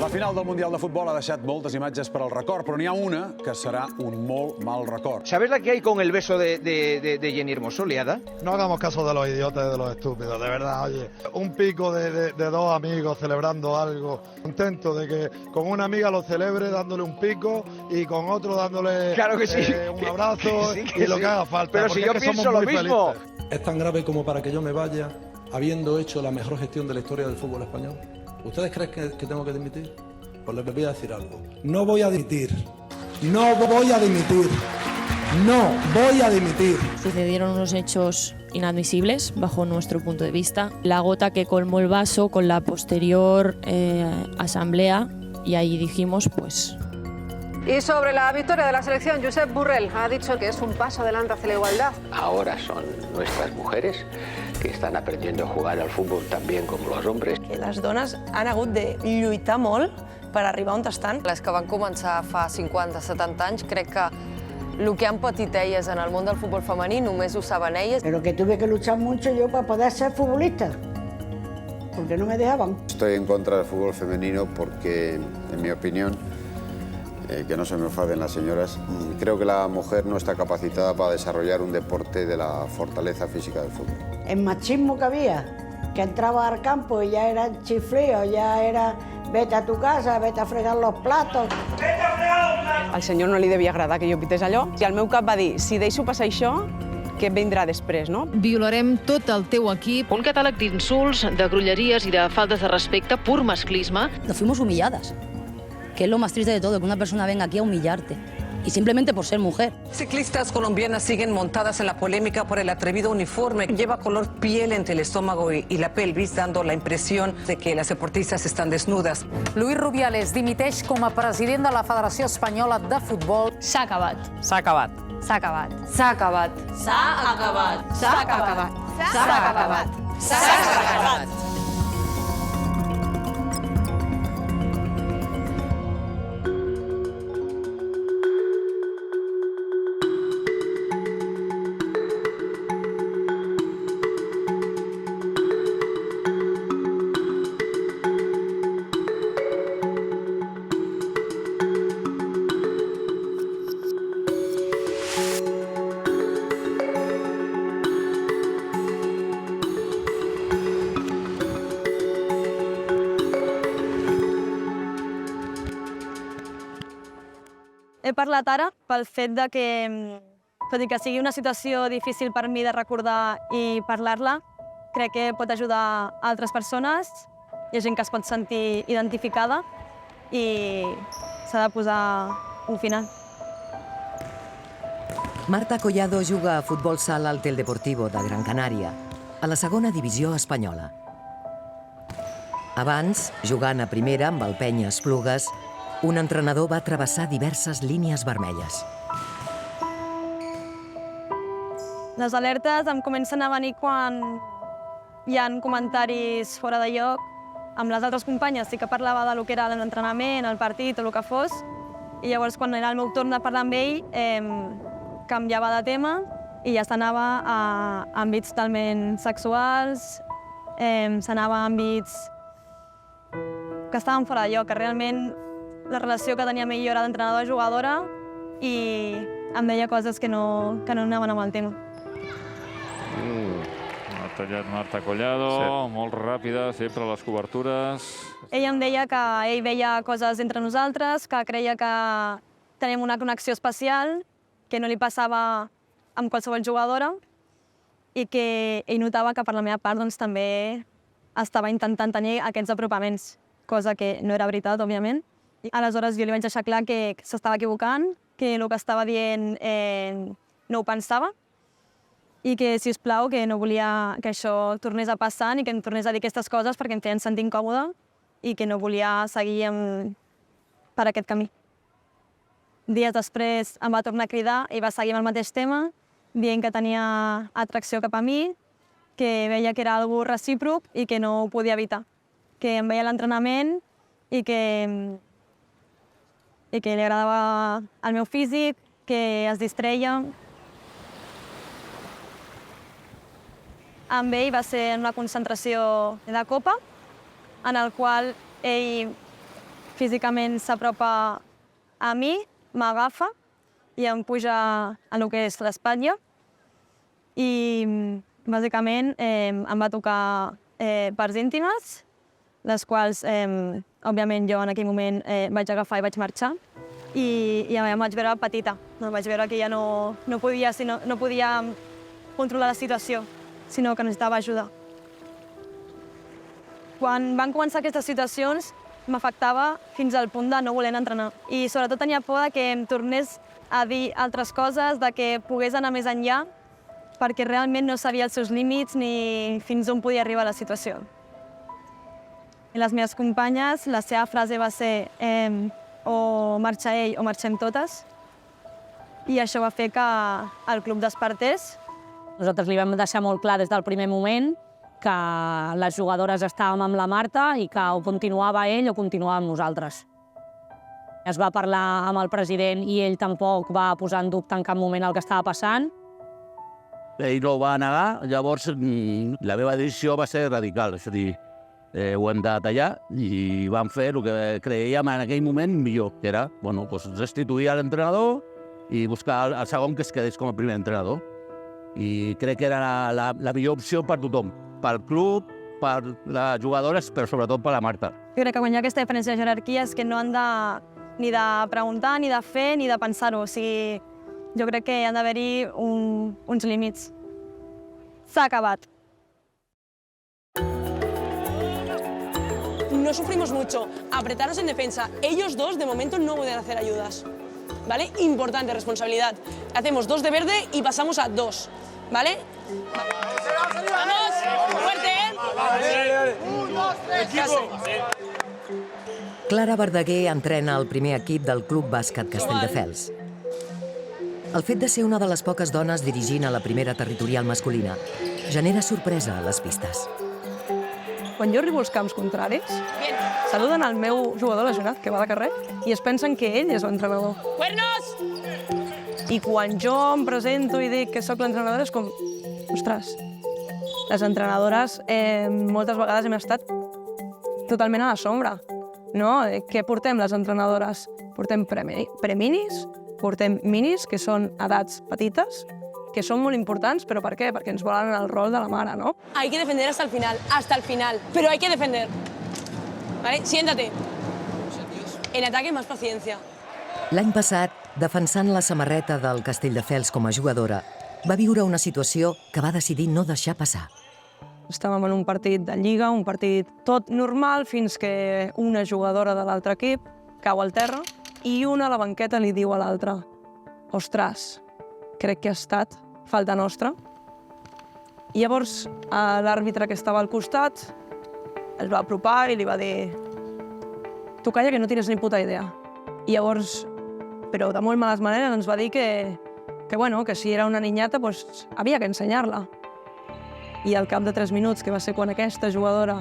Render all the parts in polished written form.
La final del Mundial de Futbol ha deixat moltes imatges per al record, però n'hi ha una que serà un molt mal record. ¿Sabes la que hay con el beso de Jenny Hermoso, liada? No hagamos caso de los idiotas y de los estúpidos, de verdad, oye. Un pico de dos amigos celebrando algo. Contento de que con una amiga lo celebre dándole un pico y con otro dándole Claro que sí. Un abrazo y lo que haga falta. Pero si yo pienso lo mismo. ¿Es tan grave como para que yo me vaya habiendo hecho la mejor gestión de la historia del fútbol español? ¿Ustedes creen que tengo que dimitir? Pues les voy a decir algo. No voy a dimitir. No voy a dimitir. No voy a dimitir. Sucedieron unos hechos inadmisibles bajo nuestro punto de vista. La gota que colmó el vaso con la posterior asamblea y ahí dijimos pues... Y sobre la victoria de la selección, Josep Borrell ha dicho que es un paso adelante hacia la igualdad. Ahora son nuestras mujeres que están aprendiendo a jugar al fútbol tan bien como los hombres. Que les dones han hagut de lluitar molt per arribar on estan. Les que van començar fa 50-70 anys, crec que el que han patit elles en el món del futbol femení només ho saben elles. Pero que tuve que luchar mucho yo para poder ser futbolista, porque no me dejaban. Estoy en contra del fútbol femenino porque, en mi opinión, que no se me enfaden las señoras, creo que la mujer no está capacitada para desarrollar un deporte de la fortaleza física del fútbol. El machismo que había, que entraba al campo y ya era chifleo, ya era vete a tu casa, vete a fregar los platos. Al senyor no li devia agradar que jo pités allò i el meu cap va dir, si deixo passar això, què vindrà després, no? Violarem tot el teu equip. Un catàleg d'insults, de grolleries i de faltes de respecte, pur masclisme. Nos fuimos humilladas, que es lo más triste de todo, que una persona venga aquí a humillarte. Y simplemente por ser mujer. Ciclistas colombianas siguen montadas en la polémica por el atrevido uniforme. Lleva color piel entre el estómago y la pelvis, dando la impresión de que las deportistas están desnudas. Luis Rubiales dimiteix com a president de la Federació Espanyola de Futbol. S'ha acabat. S'ha acabat. S'ha acabat. S'ha acabat. S'ha acabat. S'ha acabat. S'ha acabat. S'ha acabat. He parlat ara pel fet de que, tot i que sigui una situació difícil per mi de recordar i parlar-la, crec que pot ajudar altres persones, hi ha gent que es pot sentir identificada i s'ha de posar un final. Marta Collado juga a futbol sala al Teldeportivo de Gran Canària, a la segona divisió espanyola. Abans, jugant a primera amb el Penya Esplugues, un entrenador va travessar diverses línies vermelles. Les alertes em comencen a venir quan hi ha comentaris fora de lloc. Amb les altres companyes sí que parlava de lo que era l'entrenament, el partit o el que fos, i llavors quan era el meu torn de parlar amb ell canviava de tema i ja s'anava a àmbits totalment sexuals, s'anava a àmbits que estaven fora de lloc, que realment la relació que tenia amb ell era d'entrenador-jugadora i em deia coses que no anaven amb el tema. Ha tallat Marta Collado, molt ràpida, sempre a les cobertures. Ell em deia que ell veia coses entre nosaltres, que creia que tenim una connexió especial, que no li passava amb qualsevol jugadora i que ell notava que per la meva part també estava intentant tenir aquests apropaments, cosa que no era veritat, òbviament. Aleshores jo li vaig deixar clar que s'estava equivocant, que el que estava dient no ho pensava i que, sisplau, que no volia que això tornés a passar ni que em tornés a dir aquestes coses perquè em feien sentir incòmoda i que no volia seguir per aquest camí. Dies després em va tornar a cridar i va seguir amb el mateix tema, dient que tenia atracció cap a mi, que veia que era algo recíproc i que no ho podia evitar, que em veia a l'entrenament i que li agradava el meu físic, que es distreia. Amb ell va ser una concentració de Copa, en el qual ell físicament s'apropa a mi, m'agafa i em puja a lo que és l'espatlla i bàsicament em va tocar parts íntimes, les quals, òbviament, jo en aquell moment vaig agafar i vaig marxar i ja em vaig veure petita. Vaig veure que ja no podia controlar la situació, sinó que necessitava ajuda. Quan van començar aquestes situacions, m'afectava fins al punt de no voler entrenar. I sobretot tenia por que em tornés a dir altres coses, de que pogués anar més enllà, perquè realment no sabia els seus límits ni fins on podia arribar la situació. I les meves companyes, la seva frase va ser o marxa ell o marxem totes. I això va fer que el club despertés. Nosaltres li vam deixar molt clar des del primer moment que les jugadores estàvem amb la Marta i que o continuava ell o continuava amb nosaltres. Es va parlar amb el president i ell tampoc va posar en dubte en cap moment el que estava passant. Ell no ho va negar, llavors la meva decisió va ser radical, és a dir, ho hem de tallar i vam fer el que creiem en aquell moment millor, que era restituir l'entrenador i buscar el segon que es quedés com a primer entrenador. I crec que era la millor opció per tothom, pel club, per les jugadores, però sobretot per la Marta. Jo crec que quan hi ha aquesta diferència de jerarquia és que no han ni de preguntar, ni de fer, ni de pensar-ho. O sigui, jo crec que hi han d'haver-hi uns límits. S'ha acabat. No sufrimos mucho. Apretarnos en defensa. Ellos dos, de momento, no pueden hacer ayudas. ¿Vale? Importante responsabilidad. Hacemos 2 de verde y pasamos a 2. ¿Vale? ¡Vamos! ¡Fuerte! 1, 2, 3, equipo! Clara Verdaguer entrena el primer equip del Club Bàsquet Castelldefels. El fet de ser una de les poques dones dirigint a la primera territorial masculina genera sorpresa a les pistes. Quan jo arribo als camps contraris, saluden el meu jugador lesionat, que va de carrer, i es pensen que ell és l'entrenador. Cuernos! I quan jo em presento i dic que sóc l'entrenadora, és com, ostres, les entrenadores moltes vegades hem estat totalment a la sombra. No? Què portem les entrenadores? Portem preminis, portem minis, que són edats petites, que són molt importants, però per què? Perquè ens volen el rol de la mare, ¿no? Hay que defender hasta el final, pero hay que defender. ¿Vale? Siéntate. En ataque, más paciencia. L'any passat, defensant la samarreta del Castelldefels com a jugadora, va viure una situació que va decidir no deixar passar. Estàvem en un partit de Lliga, un partit tot normal, fins que una jugadora de l'altre equip cau al terra i una a la banqueta li diu a l'altra: ostres, crec que ha estat falta nostra. I llavors l'àrbitre que estava al costat es va apropar i li va dir: tu calla que no tienes ni puta idea. I llavors, però de molt males maneres, ens va dir que si era una niñata, pues havia que ensenyar-la. I al cap de 3 minuts, que va ser quan aquesta jugadora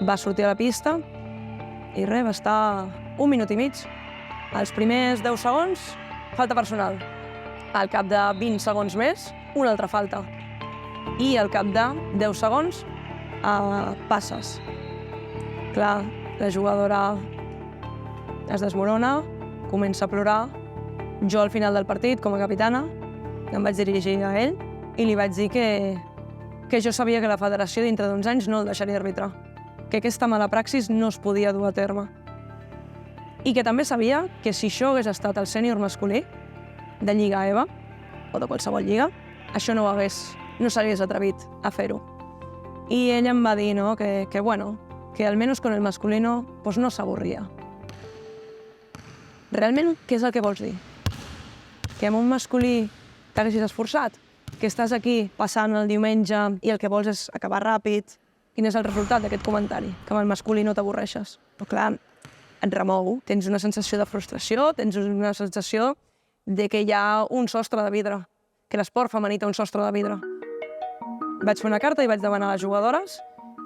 va sortir a la pista, i res, va estar 1 minut i mig. Els primers 10 segons, falta personal. Al cap de 20 segons més, una altra falta. I al cap de 10 segons, passes. Clar, la jugadora es desmorona, comença a plorar. Jo, al final del partit, com a capitana, em vaig dirigir a ell i li vaig dir que jo sabia que la federació dintre d'uns anys no el deixaria arbitrar, que aquesta mala praxis no es podia dur a terme. I que també sabia que si això hagués estat el sènior masculí de Lliga EVA, o de qualsevol lliga, això no s'hagués atrevit a fer-ho. I ell em va dir que almenys con el masculino pues no s'avorria. Realment, què és el que vols dir? Que amb un masculí t'haguessis esforçat? Que estàs aquí passant el diumenge i el que vols és acabar ràpid? Quin és el resultat d'aquest comentari? Que amb el masculí no t'avorreixes. Però clar, et remou, tens una sensació de frustració, tens una sensació de que hi ha un sostre de vidre, que l'esport femení té un sostre de vidre. Vaig fer una carta i vaig demanar a les jugadores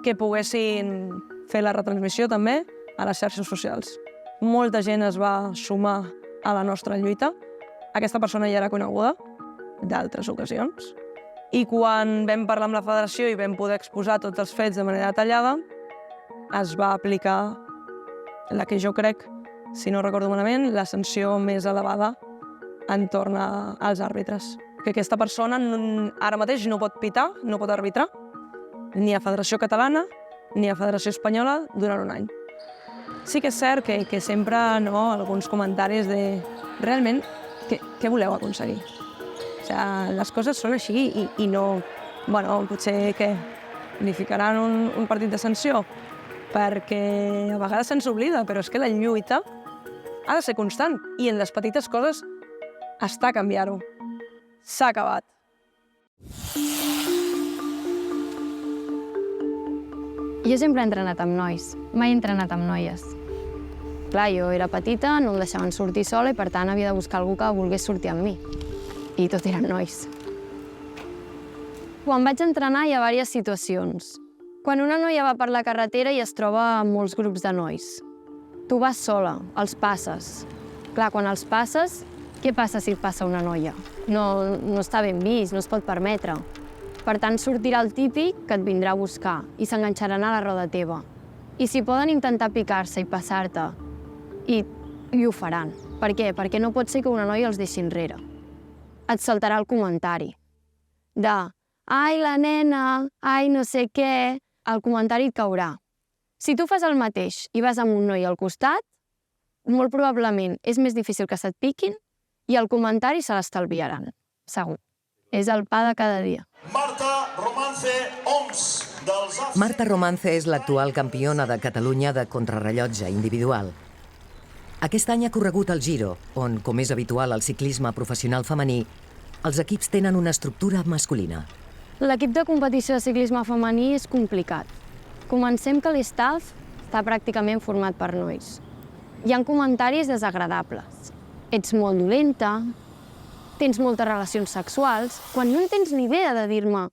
que poguessin fer la retransmissió també a les xarxes socials. Molta gent es va sumar a la nostra lluita. Aquesta persona ja era coneguda d'altres ocasions. I quan vam parlar amb la federació i vam poder exposar tots els fets de manera detallada, es va aplicar la que jo crec si no recordo malament, la sanció més elevada entorn als àrbitres. Que aquesta persona ara mateix no pot pitar, no pot arbitrar, ni a Federació Catalana ni a Federació Espanyola durant un any. Sí que és cert que sempre alguns comentaris de realment què voleu aconseguir? O sigui, les coses són així i no... Bueno, potser que li ficaran un partit de sanció perquè a vegades se'ns oblida, però és que la lluita ha de ser constant i en les petites coses està a canviar-ho. S'ha acabat. Jo sempre he entrenat amb nois, mai he entrenat amb noies. Clar, jo era petita, no em deixaven sortir sola i per tant havia de buscar algú que volgués sortir amb mi. I tot eren nois. Quan vaig entrenar hi ha diverses situacions. Quan una noia va per la carretera i es troba amb molts grups de nois. Tu vas sola, els passes. Clar, quan els passes, què passa si et passa una noia? No està ben vist, no es pot permetre. Per tant, sortirà el típic que et vindrà a buscar i s'enganxaran a la roda teva. I si poden intentar picar-se i passar-te, i ho faran. Per què? Perquè no pot ser que una noia els deixi enrere. Et saltarà el comentari de «Ai, la nena, ai, no sé què», el comentari et caurà. Si tu fas el mateix i vas amb un noi al costat, molt probablement és més difícil que se't piquin i el comentari se l'estalviaran, segur. És el pa de cada dia. Marta Romance, OMS, dels AFC. Marta Romance és l'actual campiona de Catalunya de contrarrellotge individual. Aquest any ha corregut el Giro, on, com és habitual al ciclisme professional femení, els equips tenen una estructura masculina. L'equip de competició de ciclisme femení és complicat. Comencem que l'staff està pràcticament format per nois. Hi ha comentaris desagradables. Ets molt dolenta, tens moltes relacions sexuals, quan no en tens ni idea de dir-me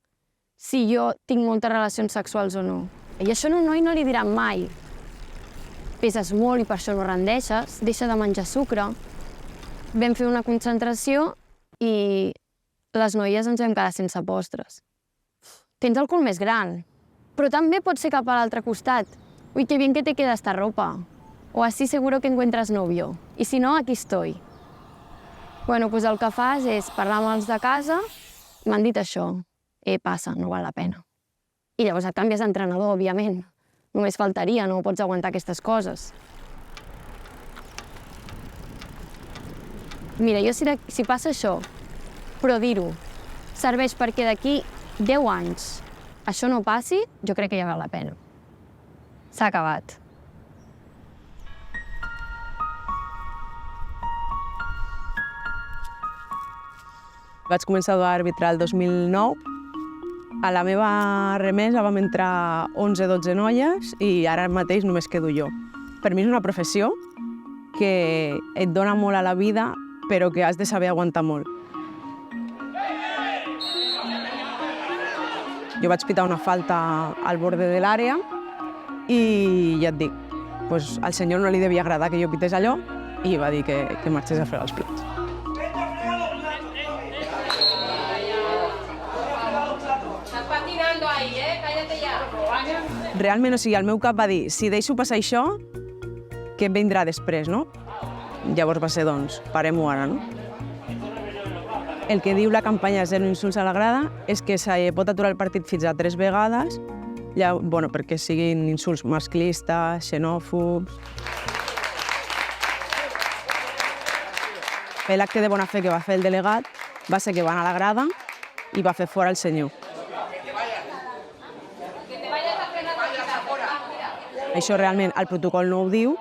si jo tinc moltes relacions sexuals o no. I això a un noi no li diran mai. Peses molt i per això no rendeixes, deixa de menjar sucre. Vam fer una concentració i les noies ens vam quedar sense postres. Tens el cul més gran, però també pot ser cap a l'altre costat. Uy, qué bien que te queda esta ropa. O así seguro que encuentras novio. Y si no, aquí estoy. Bueno, doncs el que fas és parlar amb els de casa, m'han dit això, passa, no val la pena. I llavors et canvies d'entrenador, òbviament. Només faltaria, no pots aguantar aquestes coses. Mira, jo si passa això, però dir-ho, serveix perquè d'aquí 10 anys això no passi, jo crec que ja val la pena. S'ha acabat. Vaig començar a arbitrar el 2009. A la meva remesa vam entrar 11-12 noies i ara mateix només quedo jo. Per mi és una professió que et dona molt a la vida, però que has de saber aguantar molt. Jo vaig pitar una falta al borde de l'àrea i ja et dic, al senyor no li devia agradar que jo pités allò i va dir que marxés a fregar els plats. Realment, el meu cap va dir, si deixo passar això, què vindrà després, no? Llavors va ser, parem-ho ara, no? El que diu la campanya Zero insults a la grada és que se pot aturar el partit fins a 3 vegades, perquè siguin insults masclistes, xenòfobs. L'acte de bona fe que va fer el delegat va ser que va anar a la grada i va fer fora el senyor. Això realment el protocol no ho diu,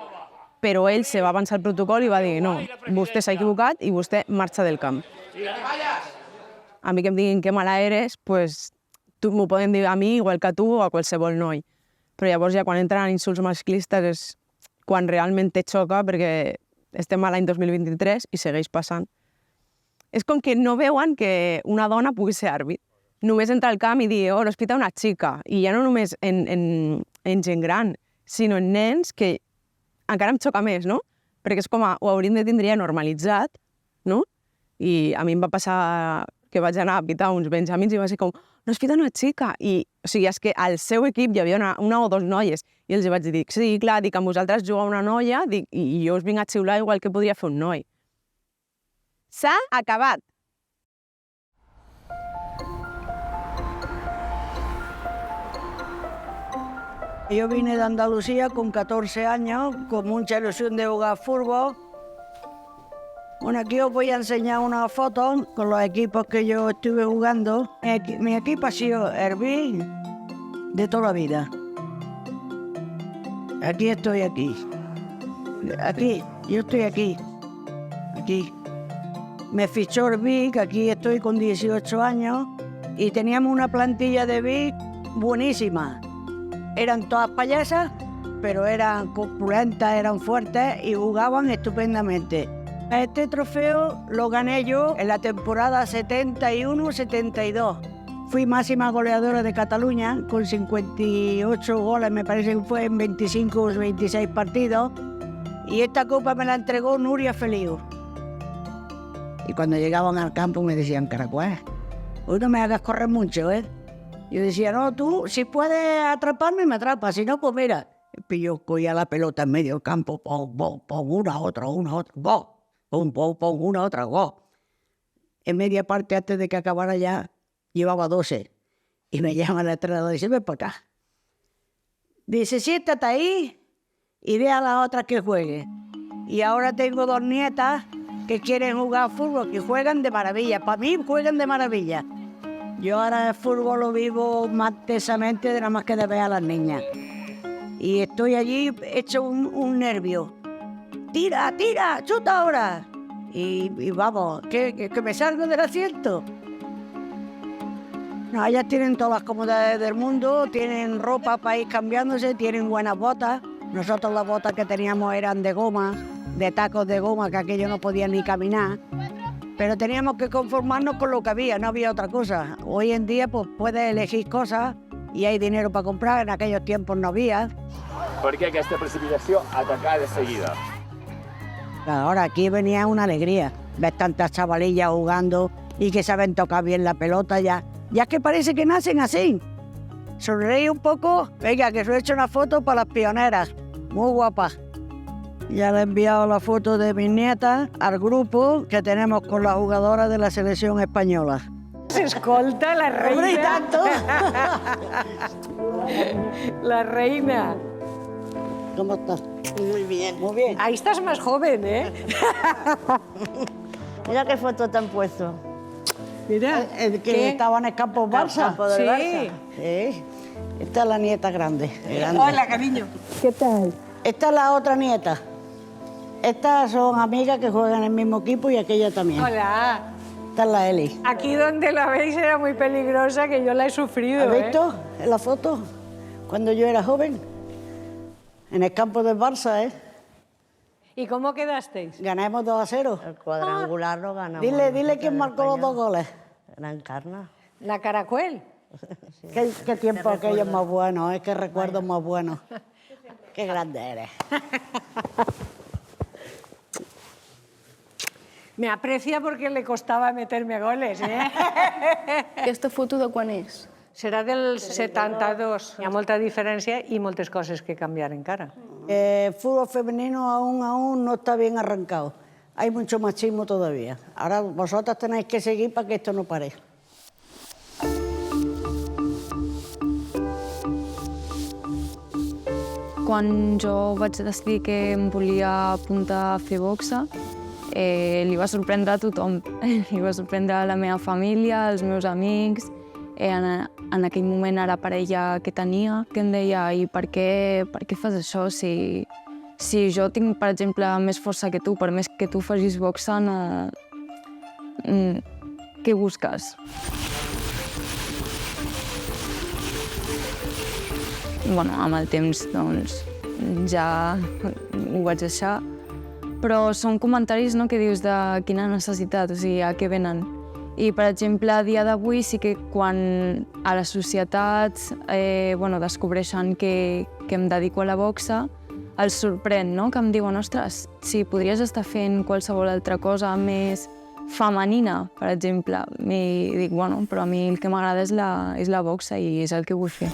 però ell se va avançar el protocol i va dir no, vostè s'ha equivocat i vostè marxa del camp. A mi que em diguin que mala eres, m'ho poden dir a mi igual que a tu o a qualsevol noi. Però llavors ja quan entren en insults masclistes és quan realment te xoca perquè estem a l'any 2023 i segueix passant. És com que no veuen que una dona pugui ser àrbit. Només entrar al camp i dir, nos pita una xica. I ja no només en gent gran, sinó en nens que encara em xoca més, no? Perquè és com ho hauríem de tindre normalitzat, no? I a mi em va passar que vaig anar a pitar uns benjamins i va ser com, no es pita una xica? I, o sigui, és que al seu equip hi havia una o dos noies. I els vaig dir, sí, clar, dic, amb vosaltres juga una noia i jo us vinc a xiular igual que podria fer un noi. S'ha acabat. Yo vine de Andalucía con 14 años, con mucha ilusión de jugar fútbol. Bueno, aquí os voy a enseñar una foto con los equipos que yo estuve jugando. Mi equipo ha sido Herbí de toda la vida. Aquí estoy aquí. Aquí, yo estoy aquí. Aquí. Me fichó Herbí, que aquí estoy con 18 años, y teníamos una plantilla de Herbí buenísima. Eran todas payasas, pero eran corpulentas, eran fuertes y jugaban estupendamente. Este trofeo lo gané yo en la temporada 71-72. Fui máxima goleadora de Cataluña con 58 goles, me parece que fue en 25 o 26 partidos. Y esta copa me la entregó Nuria Feliu. Y cuando llegaban al campo me decían, Caracuel, hoy no me hagas correr mucho, ¿eh? Yo decía, no, tú, si puedes atraparme, me atrapas, si no, pues mira. Y yo cogía la pelota en medio del campo, pon una, otra, go. Pon una, otra, go. En media parte, antes de que acabara ya, llevaba 12. Y me llama el entrenador y dice, ven para acá. Dice, siéntate ahí y ve a las otras que jueguen. Y ahora tengo 2 nietas que quieren jugar fútbol, que juegan de maravilla. Para mí, juegan de maravilla. Yo ahora el fútbol lo vivo más intensamente de nada más que de ver a las niñas. Y estoy allí hecho un nervio. ¡Tira, tira! ¡Chuta ahora! Y vamos, que me salgo del asiento. No, ellas tienen todas las comodidades del mundo, tienen ropa para ir cambiándose, tienen buenas botas. Nosotros las botas que teníamos eran de goma, de tacos de goma, que aquello no podía ni caminar. Pero teníamos que conformarnos con lo que había, no había otra cosa. Hoy en día pues puedes elegir cosas y hay dinero para comprar, en aquellos tiempos no había. ¿Por qué esta precipitación atacar de seguida? Ahora aquí venía una alegría, ver tantas chavalillas jugando y que saben tocar bien la pelota ya. Ya es que parece que nacen así. Sonreí un poco, venga, que os he hecho una foto para las pioneras, muy guapas. Ya le he enviado la foto de mis nietas al grupo que tenemos con las jugadoras de la selección española. Escolta, la reina. ¡Hombre, y tanto! La reina. ¿Cómo estás? Muy bien. Muy bien. Ahí estás más joven, ¿eh? Mira qué foto te han puesto. Mira. Que estaba en el campo Barça. Campo del Barça. Sí. Esta es la nieta grande. Hola, cariño. ¿Qué tal? Esta es la otra nieta. Estas son amigas que juegan en el mismo equipo y aquella también. Hola. Esta es la Eli. Aquí donde la veis era muy peligrosa, que yo la he sufrido. ¿Has visto en la foto? Cuando yo era joven. En el campo del Barça, ¿eh? ¿Y cómo quedasteis? Ganamos 2-0. El cuadrangular lo ganamos. Dile quién marcó los 2 goles. La Encarna. La Caracuel. Sí. Qué tiempo aquellos más buenos, qué recuerdos más buenos. Qué grande eres. Me aprecia porque le costaba meterme goles, ¿eh? Aquesta foto de quan és? Serà del 72. Hi ha molta diferència i moltes coses que canviar encara. El fútbol femenino aún no está bien arrancado. Hay mucho machismo todavía. Ahora vosotras tenéis que seguir para que esto no pare. Quan jo vaig decidir que em volia apuntar a fer boxa, li va sorprendre a tothom. Li va sorprendre a la meva família, als meus amics. En aquell moment era parella que tenia, que em deia i per què fas això? Si jo tinc, per exemple, més força que tu, per més que tu facis boxa, no... Què busques? Bueno, amb el temps, doncs, ja ho vaig deixar. Però són comentaris, no?, que dius de quina necessitat, o sigui, a què venen. I, per exemple, a dia d'avui sí que quan a la societat descobreixen que em dedico a la boxa, els sorprèn, no?, que em diuen, ostres, si podries estar fent qualsevol altra cosa més femenina, per exemple. I dic, bueno, però a mi el que m'agrada és la boxa i és el que vull fer.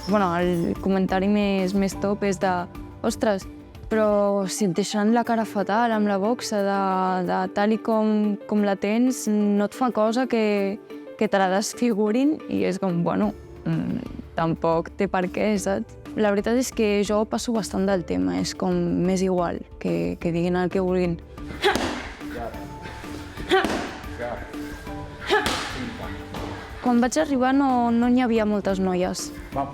Bueno, el comentari més top és de ostres, però si et deixen la cara fatal amb la boxa, de tal i com la tens, no et fa cosa que te la desfigurin i és com, bueno, tampoc té per què, saps? La veritat és que jo passo bastant del tema, és com més igual, que diguin el que vulguin. Quan vaig arribar no n'hi havia moltes noies.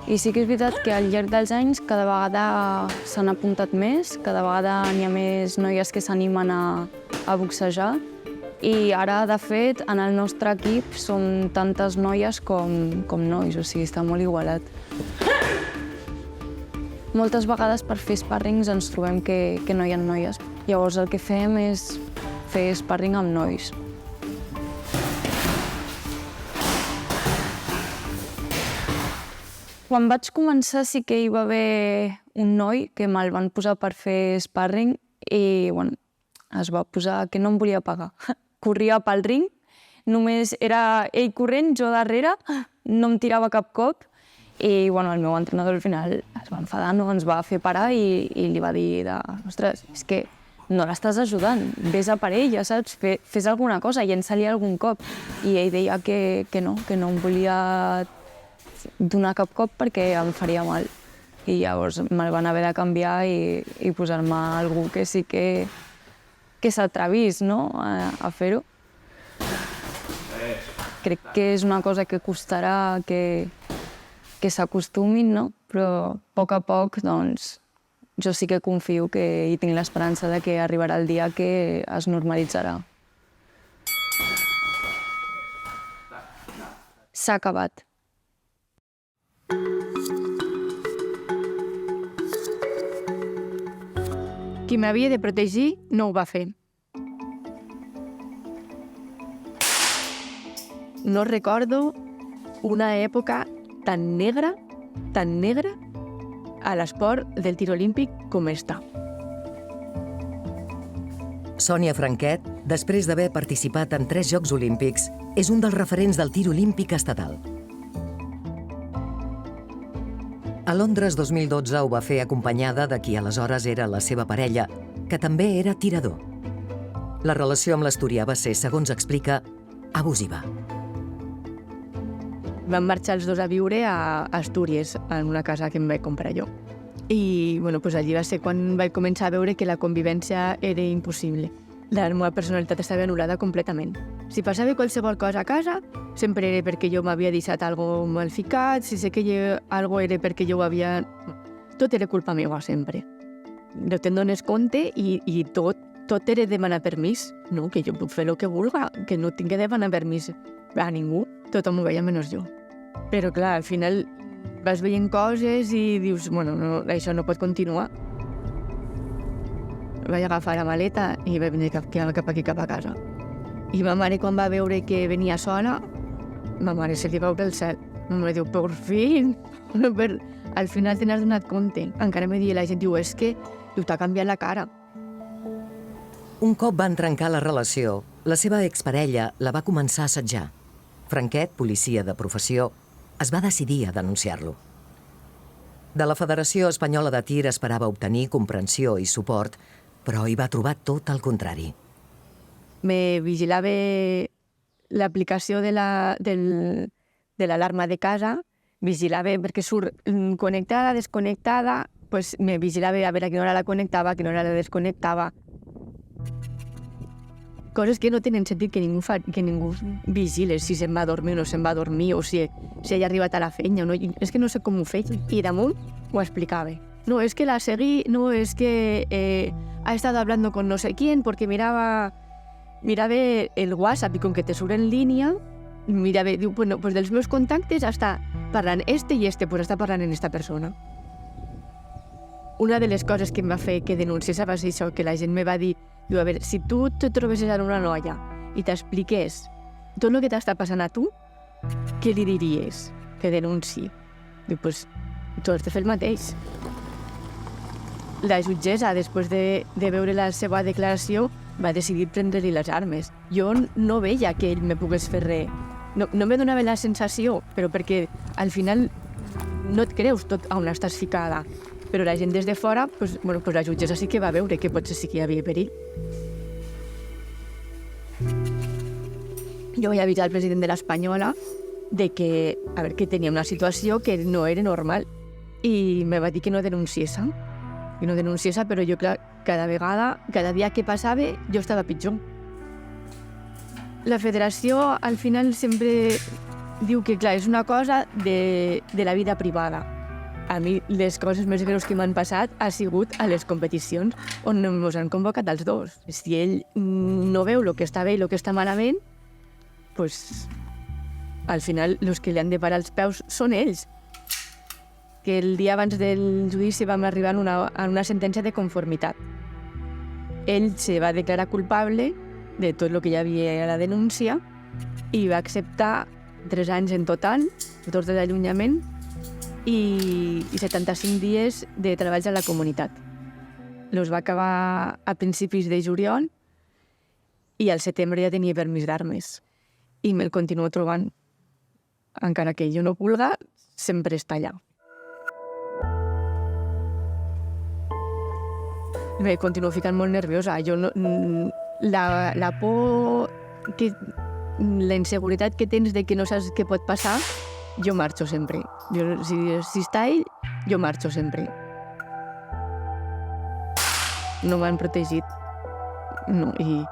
I sí que és veritat que al llarg dels anys cada vegada s'han apuntat més, cada vegada n'hi ha més noies que s'animen a boxejar. I ara, de fet, en el nostre equip som tantes noies com nois, o sigui, està molt igualat. Moltes vegades per fer sparrings ens trobem que no hi ha noies. Llavors el que fem és fer sparring amb nois. Quan vaig començar sí que hi va haver un noi que me'l van posar per fer sparring i bueno, es va posar que no em volia pagar. Corria pel ring, només era ell corrent, jo darrere, no em tirava cap cop i bueno, el meu entrenador al final es va enfadar, no? Ens va fer parar i li va dir ostres, és que no l'estàs ajudant, vés a per ella, saps? Fes alguna cosa, llença-li algun cop. I ell deia que no em volia donar cap cop perquè em faria mal. I llavors me'l van haver de canviar i posar-me algú que sí que s'atrevís, no?, a fer-ho. Crec que és una cosa que costarà que s'acostumin, no? Però a poc, doncs, jo sí que confio i tinc l'esperança de que arribarà el dia que es normalitzarà. S'ha acabat. Qui m'havia de protegir no ho va fer. No recordo una època tan negra a l'esport del tir olímpic com esta. Sònia Franquet, després d'haver participat en 3 Jocs Olímpics, és un dels referents del tir olímpic estatal. A Londres 2012 ho va fer acompanyada de qui aleshores era la seva parella, que també era tirador. La relació amb l'asturià va ser, segons explica, abusiva. Vam marxar els dos a viure a Astúries, en una casa que em vaig comprar jo. I allí va ser quan vaig començar a veure que la convivència era impossible. La meva personalitat estava anul·lada completament. Si passava qualsevol cosa a casa, sempre era perquè jo m'havia deixat alguna mal ficat, si sé que alguna era perquè jo ho havia... Tot era culpa meva, sempre. No te'n dones compte i tot era demanar permís. No, que jo puc fer el que vulga, que no tinc que demanar permís a ningú. Tothom ho veia menys jo. Però clar, al final vas veient coses i dius, no, això no pot continuar. Vaig agafar la maleta i vaig venir cap aquí, cap a casa. I ma mare, quan va veure que venia sola, ma mare se li va obrir el cel. Ma mare diu, per fi, al final te n'has donat compte. Encara me dia la gent, diu, és que t'ha canviat la cara. Un cop van trencar la relació, la seva exparella la va començar a assetjar. Franquet, policia de professió, es va decidir a denunciar-lo. De la Federació Espanyola de Tir esperava obtenir comprensió i suport, però hi va trobar tot el contrari. Me vigilava l'aplicació de l'alarma de casa, vigilava perquè surt connectada, desconnectada, doncs me vigilava a veure a quina hora la connectava, a quina hora la desconnectava. Coses que no tenen sentit que ningú vigile si se'n va a dormir o no se'n va a dormir o si ha arribat a la feina o no. És que no sé com ho feia. I damunt ho explicava. No, és que la seguí, no, és que ha estat hablando con no sé quién porque mirava el WhatsApp i com que te surt en línia, mirava, diu, bueno, pues dels meus contactes està parlant este i este, pues està parlant en esta persona. Una de les coses que em va fer que denunciés va ser això, que la gent me va dir, diu, a veure, si tu te trobessis en una noia i t'expliqués tot el que t'està passant a tu, què li diries que denunciï? Diu, pues tu has de fer el mateix. la jutgessa, després de veure la seva declaració, va decidir prendre-li les armes. Jo no veia que ell me pogués fer res. No me donava la sensació, però perquè al final no et creus tot on estàs ficada. Però la gent des de fora, la jutgessa sí que va veure que potser sí que hi havia perill. Jo vaig avisar al president de l'Espanyola de que tenia una situació que no era normal i me va dir que no denunciés, però jo, clar, cada dia que passava, jo estava pitjor. La federació, al final, sempre diu que, clar, és una cosa de la vida privada. A mi, les coses més greus que m'han passat ha sigut a les competicions on ens han convocat els dos. Si ell no veu el que està bé i el que està malament, doncs, al final, els que li han de parar els peus són ells. Que el dia abans del judici vam arribar a una sentència de conformitat. Ell se va declarar culpable de tot el que hi havia a la denúncia i va acceptar 3 anys en total, tots de l'allunyament, i 75 dies de treballs a la comunitat. Els va acabar a principis de juliol i al setembre ja tenia permís d'armes. I me'l continuo trobant. Encara que jo no vulga, sempre està allà. Me continuo ficant molt nerviosa. La por, la inseguretat que tens de que no saps què pot passar, jo marxo sempre. Si està ell, jo marxo sempre. No m'han protegit. No, i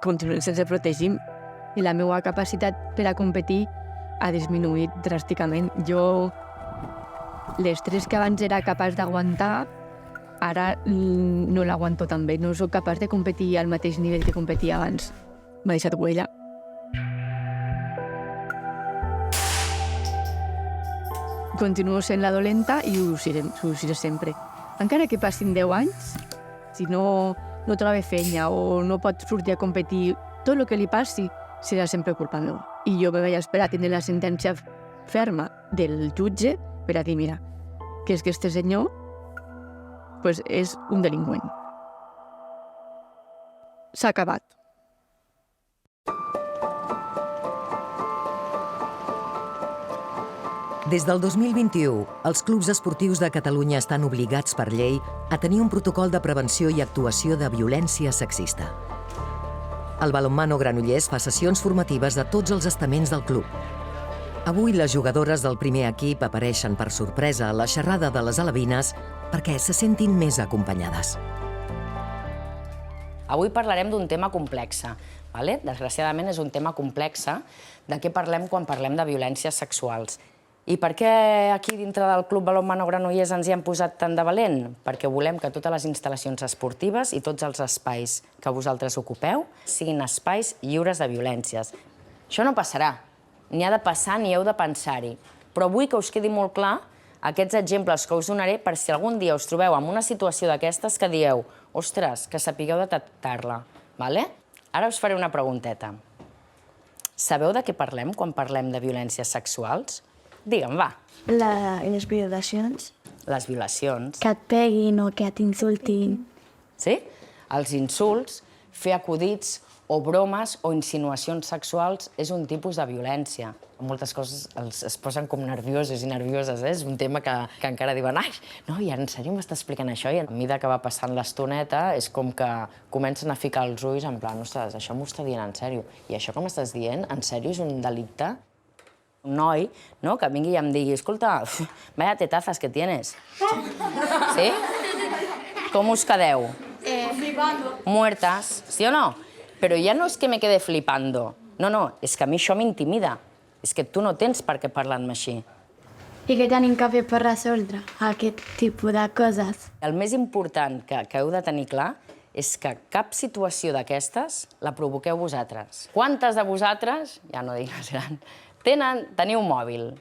continuem sense protegir. I la meva capacitat per a competir ha disminuït dràsticament. Jo, l'estrès que abans era capaç d'aguantar, ara no l'aguanto tan bé. No soc capaç de competir al mateix nivell que competia abans. M'ha deixat huella. Continuo sent la dolenta i ho seré sempre. Encara que passin 10 anys, si no troba feina o no pot sortir a competir, tot el que li passi serà sempre culpa meva. I jo me vaig esperar a tenir la sentència ferma del jutge per a dir, mira, que és que este senyor és un delinqüent. S'ha acabat. Des del 2021, els clubs esportius de Catalunya estan obligats per llei a tenir un protocol de prevenció i actuació de violència sexista. El Balonmano Granollers fa sessions formatives de tots els estaments del club. Avui les jugadores del primer equip apareixen per sorpresa a la xerrada de les alevines perquè se sentin més acompanyades. Avui parlarem d'un tema complex. Desgraciadament és un tema complex de què parlem quan parlem de violències sexuals. I per què aquí dintre del Club Balonmano Granollers ens hi hem posat tan de valent? Perquè volem que totes les instal·lacions esportives i tots els espais que vosaltres ocupeu siguin espais lliures de violències. Això no passarà, ni ha de passar ni heu de pensar-hi. Però vull que us quedi molt clar aquests exemples que us donaré per si algun dia us trobeu en una situació d'aquestes que dieu ostres, que sapigueu detectar-la. Ara us faré una pregunteta. Sabeu de què parlem quan parlem de violències sexuals? Digue'm, va. Les violacions. Les violacions. Que et peguin o que t'insultin. Sí? Els insults, fer acudits o bromes o insinuacions sexuals és un tipus de violència. Moltes coses es posen com nerviosos i nervioses. És un tema que encara diuen ai, no, i en sèrio m'està explicant això? I a mesura que va passant l'estoneta és com que comencen a ficar els ulls en plan, ostres, això m'ho està dient en sèrio. I això que m'estàs dient, en sèrio, és un delicte? Un noi que vingui i em digui escolta, vaya tetazas que tienes. Sí? Com us quedeu? Flipando. Muertas, ¿sí o no? Però ja no és que me quede flipando. No, és que a mi això m'intimida. És que tu no tens per què parlar-me així. I què tenim que fer per resoldre aquest tipus de coses? El més important que heu de tenir clar és que cap situació d'aquestes la provoqueu vosaltres. Quantes de vosaltres, ja no dic més gran, teniu mòbil?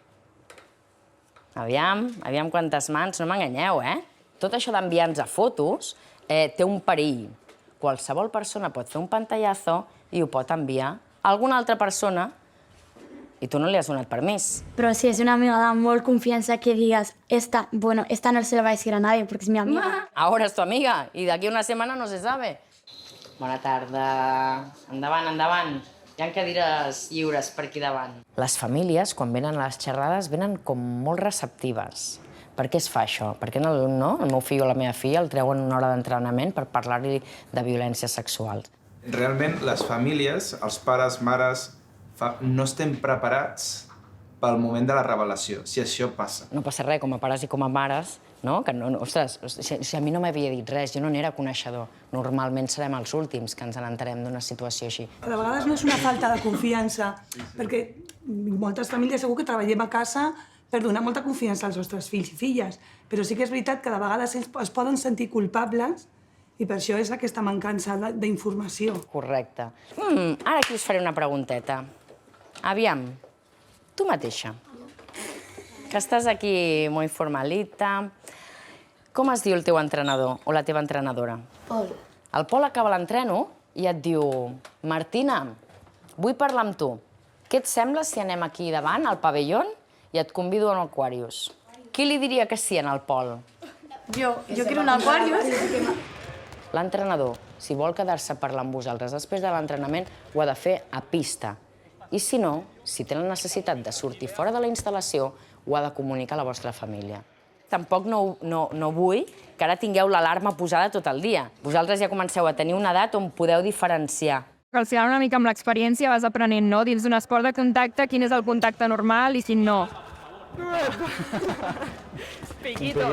Aviam quantes mans, no m'enganyeu, Tot això d'enviar-nos a fotos té un perill. Qualsevol persona pot fer un pantallazo i ho pot enviar a alguna altra persona i tu no li has donat permís. Pero si es una amiga de molt confianza que digas, esta no se la va a decir a nadie porque es mi amiga. Ahora es tu amiga y de aquí a una semana no se sabe. Bona tarda. Endavant, endavant. Hi ha cadires lliures per aquí davant. Les famílies, quan venen a les xerrades, venen com molt receptives. Per què es fa això? Per què el meu fill o la meva filla el treuen una hora d'entrenament per parlar-li de violències sexuals? Realment, les famílies, els pares, mares, no estem preparats pel moment de la revelació, si això passa. No passa res, com a pares i com a mares, no? Que ostres, si a mi no m'havia dit res, jo no n'era coneixedor. Normalment serem els últims que ens n'enterem d'una situació així. A vegades no és una falta de confiança, perquè moltes famílies segur que treballem a casa per donar molta confiança als nostres fills i filles, però sí que és veritat que de vegades ells es poden sentir culpables i per això és aquesta mancança d'informació. Correcte. Ara aquí us faré una pregunteta. Aviam, tu mateixa, que estàs aquí molt formalita, com es diu el teu entrenador o la teva entrenadora? Pol. El Pol acaba l'entreno i et diu: Martina, vull parlar amb tu. Què et sembla si anem aquí davant, al pavelló, i et convido a un Aquarius? Qui li diria que sí al Pol? Jo quiero un Aquarius. L'entrenador, si vol quedar-se a parlar amb vosaltres després de l'entrenament, ho ha de fer a pista. I si no, si té la necessitat de sortir fora de la instal·lació, ho ha de comunicar a la vostra família. Tampoc no vull que ara tingueu l'alarma posada tot el dia. Vosaltres ja comenceu a tenir una edat on podeu diferenciar. Al final, una mica amb l'experiència vas aprenent, no? Dins d'un esport de contacte, quin és el contacte normal i quin no. Piquito.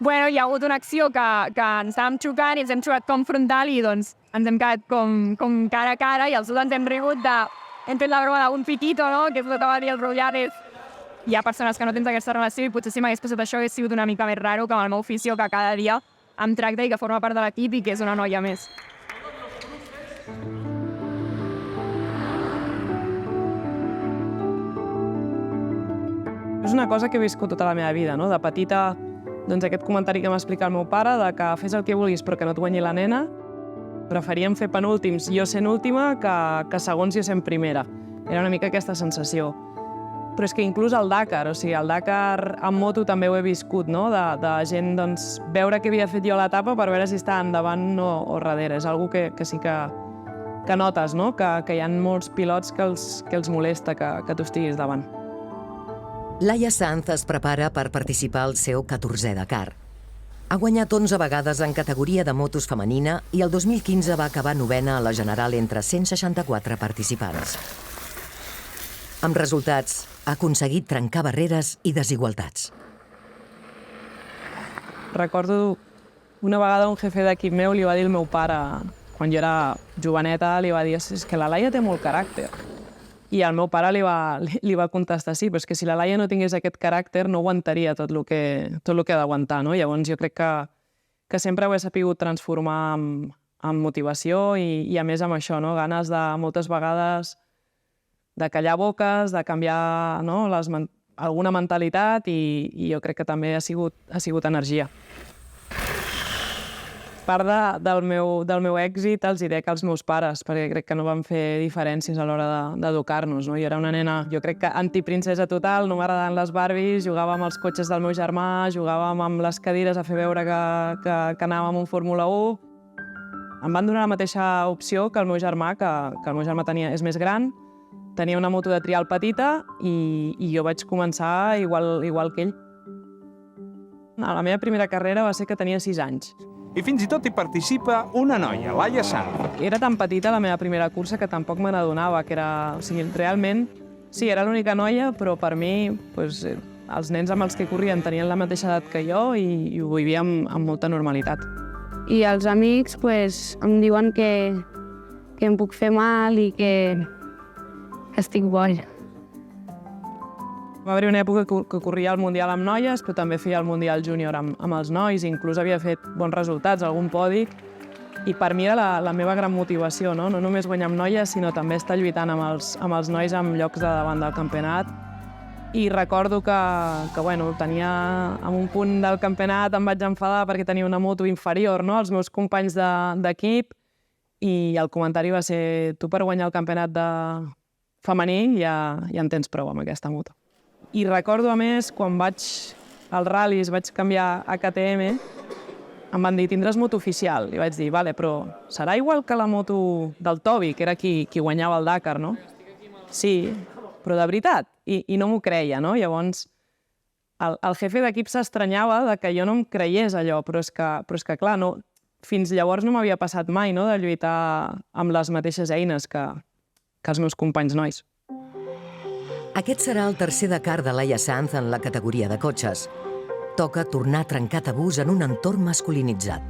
Bueno, hi ha hagut una acció que ens estàvem xocant i ens hem xocat com frontal i doncs ens hem quedat com cara a cara i els dos ens hem rigut de... Hem fet la broma d'un piquito, no? Que és el que va dir el Rullares. Hi ha persones que no tens aquesta relació i potser si m'hagués passat això hagués sigut una mica més raro que amb el meu afició que cada dia em tracta i que forma part de l'equip i que és una noia més. És una cosa que he viscut tota la meva vida, no? De petita, doncs aquest comentari que m'ha explicat el meu pare, de que fes el que vulguis però que no et guanyi la nena, preferíem fer penúltims jo sent última que segons jo sent primera. Era una mica aquesta sensació. Però és que inclús al Dakar, o sigui, al Dakar en moto també ho he viscut, no? De gent, doncs, veure què havia fet jo a l'etapa per veure si estava endavant o darrere. És una cosa que sí que notes, no? Que hi ha molts pilots que els molesta que tu estiguis davant. Laia Sanz es prepara per participar al seu 14è Dakar. Ha guanyat 11 vegades en categoria de motos femenina i el 2015 va acabar 9a a la general entre 164 participants. Amb resultats, ha aconseguit trencar barreres i desigualtats. Recordo una vegada un jefe d'equip meu li va dir al meu pare, quan jo era joveneta, li va dir: és que la Laia té molt caràcter. I el meu pare li va contestar: sí, però és que si la Laia no tingués aquest caràcter no aguantaria tot el que ha d'aguantar, no? Llavors jo crec que sempre ho he sabut transformar en motivació i a més amb això, no? Ganes de moltes vegades de callar boques, de canviar, no? Alguna mentalitat i jo crec que també ha sigut energia. Part del meu èxit els hi dec als meus pares, perquè crec que no van fer diferències a l'hora d'educar-nos. Jo era una nena, jo crec que antiprincesa total, no m'agradaven les Barbies, jugava amb els cotxes del meu germà, jugàvem amb les cadires a fer veure que anàvem en Fórmula 1. Em van donar la mateixa opció que el meu germà, que el meu germà és més gran, tenia una moto de trial petita i jo vaig començar igual que ell. La meva primera carrera va ser que tenia 6 anys. I fins i tot hi participa una noia, Laia Sanz. Era tan petita la meva primera cursa que tampoc me n'adonava, que era... O sigui, realment, sí, era l'única noia, però per mi, els nens amb els que corrien tenien la mateixa edat que jo i ho vivíem amb molta normalitat. I els amics em diuen que em puc fer mal i que estic boja. Va haver una època que corria el Mundial amb noies, però també feia el Mundial Júnior amb els nois, inclús havia fet bons resultats, algun podi, i per mi era la meva gran motivació, no només guanyar amb noies, sinó també estar lluitant amb els nois en llocs de davant del campionat. I recordo que tenia, en un punt del campionat em vaig enfadar perquè tenia una moto inferior als meus companys d'equip i el comentari va ser: tu per guanyar el campionat femení ja en tens prou amb aquesta moto. I recordo, a més, quan vaig als ral·lis, vaig canviar a KTM, em van dir, tindràs moto oficial. I vaig dir, vale, però serà igual que la moto del Tobi, que era qui guanyava el Dakar, no? Sí, però de veritat. I no m'ho creia, no? Llavors, el jefe d'equip s'estranyava que jo no em creiés allò, però és que clar, fins llavors no m'havia passat mai, no?, de lluitar amb les mateixes eines que els meus companys nois. Aquest serà el tercer Dakar de Laia Sanz en la categoria de cotxes. Toca tornar a trencar tabús en un entorn masculinitzat.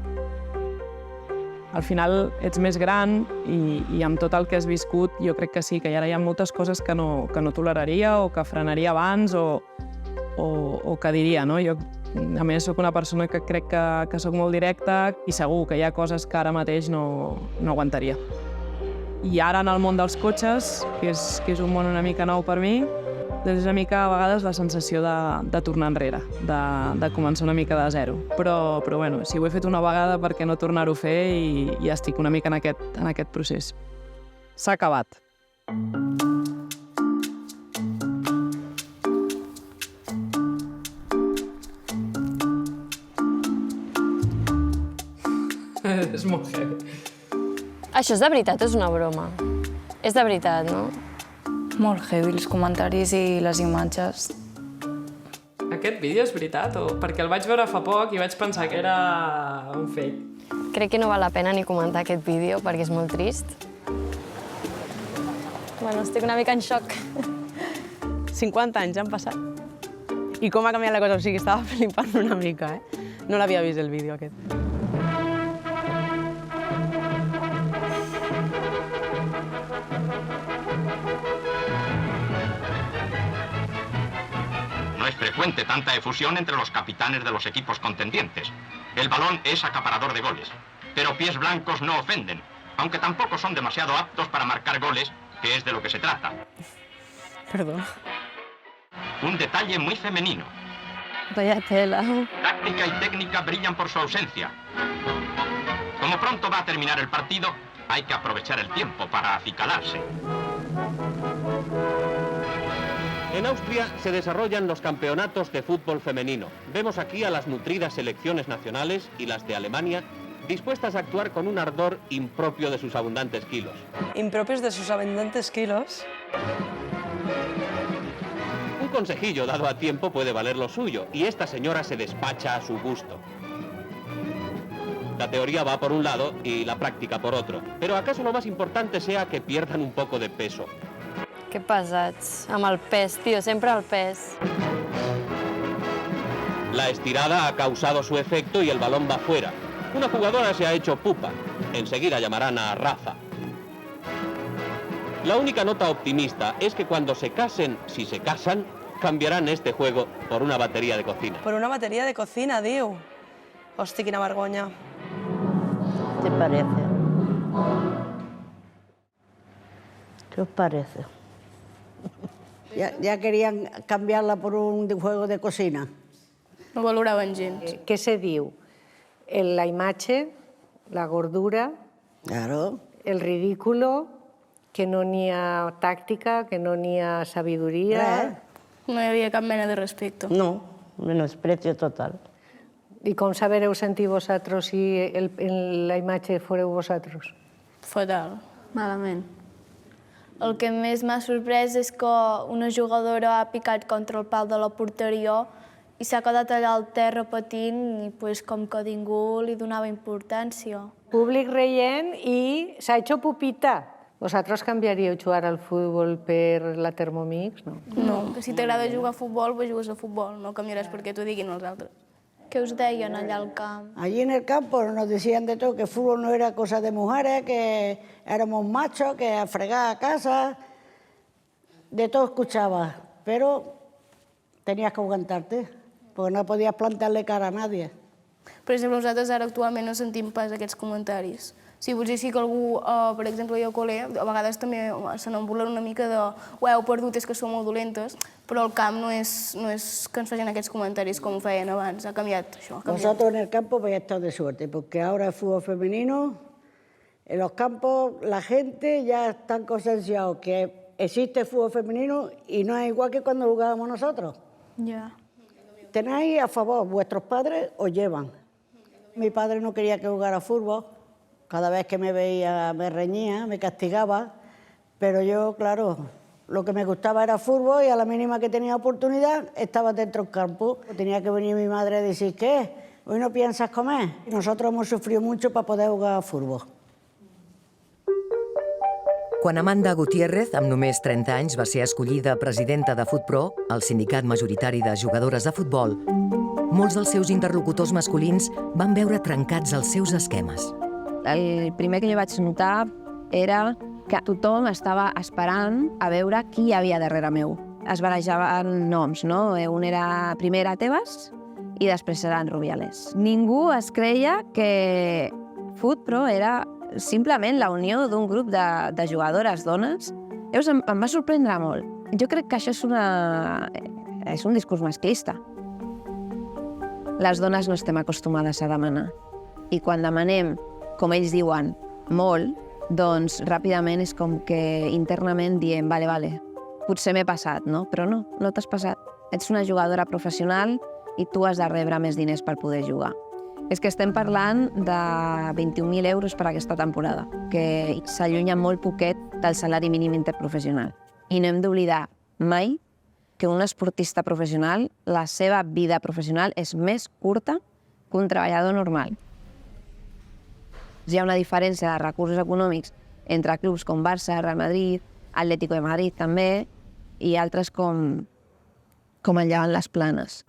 Al final ets més gran i amb tot el que has viscut jo crec que sí, que ara hi ha moltes coses que no toleraria o que frenaria abans o que diria, no? Jo, a més, soc una persona que crec que soc molt directa i segur que hi ha coses que ara mateix no aguantaria. I ara en el món dels cotxes, que és un món una mica nou per mi, és una mica a vegades la sensació de tornar enrere, de començar una mica de zero. Però bueno, si ho he fet una vegada, per què no tornar-ho a fer i estic una mica en aquest procés. S'ha acabat. És molt heavy. Això és de veritat, és una broma? És de veritat, no? Molt heavy, els comentaris i les imatges. Aquest vídeo és veritat? Perquè el vaig veure fa poc i vaig pensar que era un fake. Crec que no val la pena ni comentar aquest vídeo perquè és molt trist. Bueno, estic una mica en xoc. 50 anys han passat. I com ha canviat la cosa? O sigui, estava flipant una mica, eh? No l'havia vist, el vídeo aquest. No es frecuente tanta efusión entre los capitanes de los equipos contendientes. El balón es acaparador de goles, pero pies blancos no ofenden, aunque tampoco son demasiado aptos para marcar goles, que es de lo que se trata. Perdón. Un detalle muy femenino. Vaya tela. Táctica y técnica brillan por su ausencia. Como pronto va a terminar el partido, hay que aprovechar el tiempo para acicalarse. En Austria se desarrollan los campeonatos de fútbol femenino. Vemos aquí a las nutridas selecciones nacionales y las de Alemania dispuestas a actuar con un ardor impropio de sus abundantes kilos. ¿Impropios de sus abundantes kilos? Un consejillo dado a tiempo puede valer lo suyo, y esta señora se despacha a su gusto. La teoría va por un lado y la práctica por otro. Pero ¿acaso lo más importante sea que pierdan un poco de peso? Que pesats. Amb el pes, tio, sempre el pes. La estirada ha causado su efecto y el balón va fuera. Una jugadora se ha hecho pupa. Enseguida llamarán a Rafa. La única nota optimista es que cuando se casen, si se casan, cambiarán este juego por una batería de cocina. Por una batería de cocina, diu. Hosti, quina vergonya. ¿Te parece? ¿Qué os parece? Ya querían cambiarla por un juego de cocina. No valoraven gens. Què se diu? La imatge, la gordura, Claro. el ridículo, que no n'hi ha tàctica, que no n'hi ha sabidoria. No hi havia cap mena de respecte. No, menosprecio total. I com sabereu sentir vosaltres si en la imatge foreu vosaltres? Fatal. Malament. El que més m'ha sorprès és que una jugadora ha picat contra el pal de la porteria i s'ha quedat allà al terra patint i com que ningú li donava importància. Públic reient i s'ha hecho pupita. Vosaltres canviaríeu jugar al futbol per la Thermomix, no? No, que si t'agrada jugar a futbol, pues jugues a futbol, no canviaràs perquè t'ho diguin els altres. Què us deien allà al camp? Allí en el campo nos decían de todo, que el fútbol no era cosa de mujeres, que éramos machos, que a fregar a casa, de todo escuchaba, pero tenías que aguantarte, porque no podías plantarle cara a nadie. Per exemple, nosaltres ara actualment no sentim pas aquests comentaris. Sí, potser sí que algú, per exemple, jo a col·le, a vegades també se n'emburlen una mica de ho heu perdut, és que sou molt dolentes, però al camp no és que ens facin aquests comentaris com ho feien abans, ha canviat això. Vosotros en el campo vais a estar de suerte, porque ahora el fútbol femenino, en los campos la gente ya está concienciado que existe fútbol femenino y no es igual que cuando jugábamos nosotros. Ya. Tenéis a favor, vuestros padres os llevan. Mi padre no quería que jugara fútbol. Cada vez que me veía me reñía, me castigaba. Pero yo, claro, lo que me gustaba era fútbol y a la mínima que tenía oportunidad estaba dentro del campo. Tenía que venir mi madre a decir, ¿qué? ¿Hoy no piensas comer? Y nosotros hemos sufrido mucho para poder jugar a fútbol. Quan Amanda Gutiérrez, amb només 30 anys, va ser escollida presidenta de FutPro, el sindicat majoritari de jugadores de futbol, molts dels seus interlocutors masculins van veure trencats els seus esquemes. El primer que jo vaig notar era que tothom estava esperant a veure qui hi havia darrere meu. Es barajaven noms, no? Un era, primer era Tebas i després era en Rubiales. Ningú es creia que FutPro era simplement la unió d'un grup de jugadores dones. Llavors em va sorprendre molt. Jo crec que això és un discurs masclista. Les dones no estem acostumades a demanar. I quan demanem, com ells diuen, molt, doncs ràpidament és com que internament diem, vale, potser m'he passat, no? Però no t'has passat. Ets una jugadora professional i tu has de rebre més diners per poder jugar. És que estem parlant de 21.000 euros per aquesta temporada, que s'allunya molt poquet del salari mínim interprofessional. I no hem d'oblidar mai que un esportista professional, la seva vida professional és més curta que un treballador normal. Hi ha una diferència de recursos econòmics entre clubs com Barça, Real Madrid, Atlético de Madrid també, i altres com el Llevant Les Planes.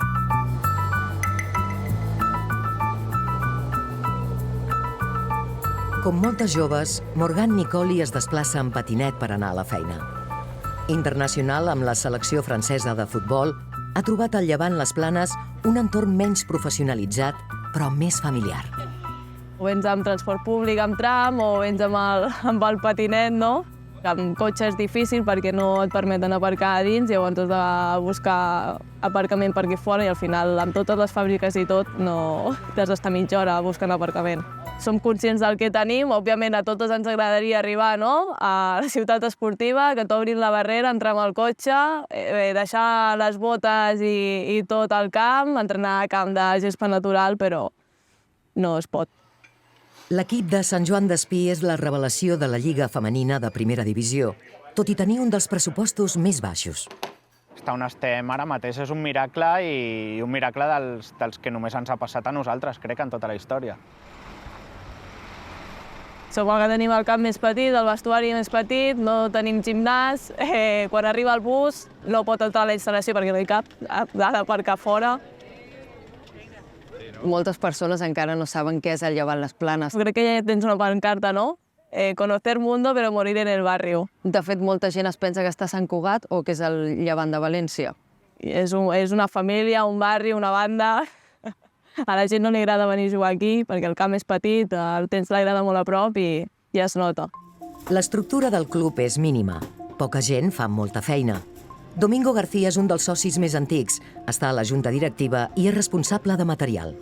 Com moltes joves, Morgan Nicoli es desplaça en patinet per anar a la feina. Internacional amb la selecció francesa de futbol, ha trobat al Llevant Les Planes un entorn menys professionalitzat, però més familiar. O vens amb transport públic, amb tram, o vens amb el patinet, no? Amb cotxe és difícil perquè no et permeten aparcar a dins, llavors has de buscar aparcament per aquí fora i al final, amb totes les fàbriques i tot, no t'has d'estar mitja hora buscant aparcament. Som conscients del que tenim, òbviament a totes ens agradaria arribar a la ciutat esportiva, que t'obrin la barrera, entrar amb el cotxe, deixar les botes i tot al camp, entrenar a camp de gespa natural, però no es pot. L'equip de Sant Joan d'Espí és la revelació de la Lliga Femenina de Primera Divisió, tot i tenir un dels pressupostos més baixos. Estar on estem ara mateix és un miracle i un miracle dels que només ens ha passat a nosaltres, crec, en tota la història. Som el que tenim el camp més petit, el vestuari més petit, no tenim gimnàs, quan arriba el bus no pot entrar a la instal·lació perquè no hi cap, ha d'aparcar fora. Moltes persones encara no saben què és el Llevant Les Planes. Crec que ja tens una pancarta, no? Conocer mundo, pero morir en el barrio. De fet, molta gent es pensa que està a Sant Cugat o que és el Llevant de València. És una família, un barri, una banda. A la gent no li agrada venir a jugar aquí perquè el camp és petit, el temps l'agrada molt a prop i ja es nota. L'estructura del club és mínima. Poca gent fa molta feina. Domingo García és un dels socis més antics, està a la junta directiva i és responsable de material.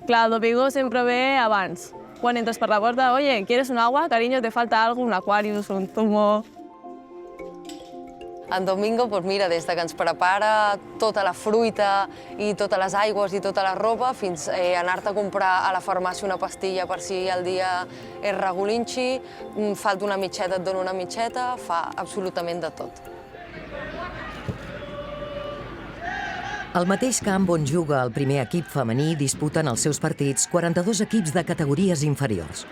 Clar, el Domingo sempre ve abans. Quan entres per la porta, oye, ¿quieres un agua? Cariño, te falta algo, un Aquarius, un zumo... En Domingo, doncs mira, des que ens prepara tota la fruita i totes les aigües i tota la roba, fins a anar-te a comprar a la farmàcia una pastilla per si el dia és regulinxi, falta una mitjeta, et dona una mitjeta, fa absolutament de tot. Al mateix camp on juga el primer equip femení disputen els seus partits 42 equips de categories inferiors.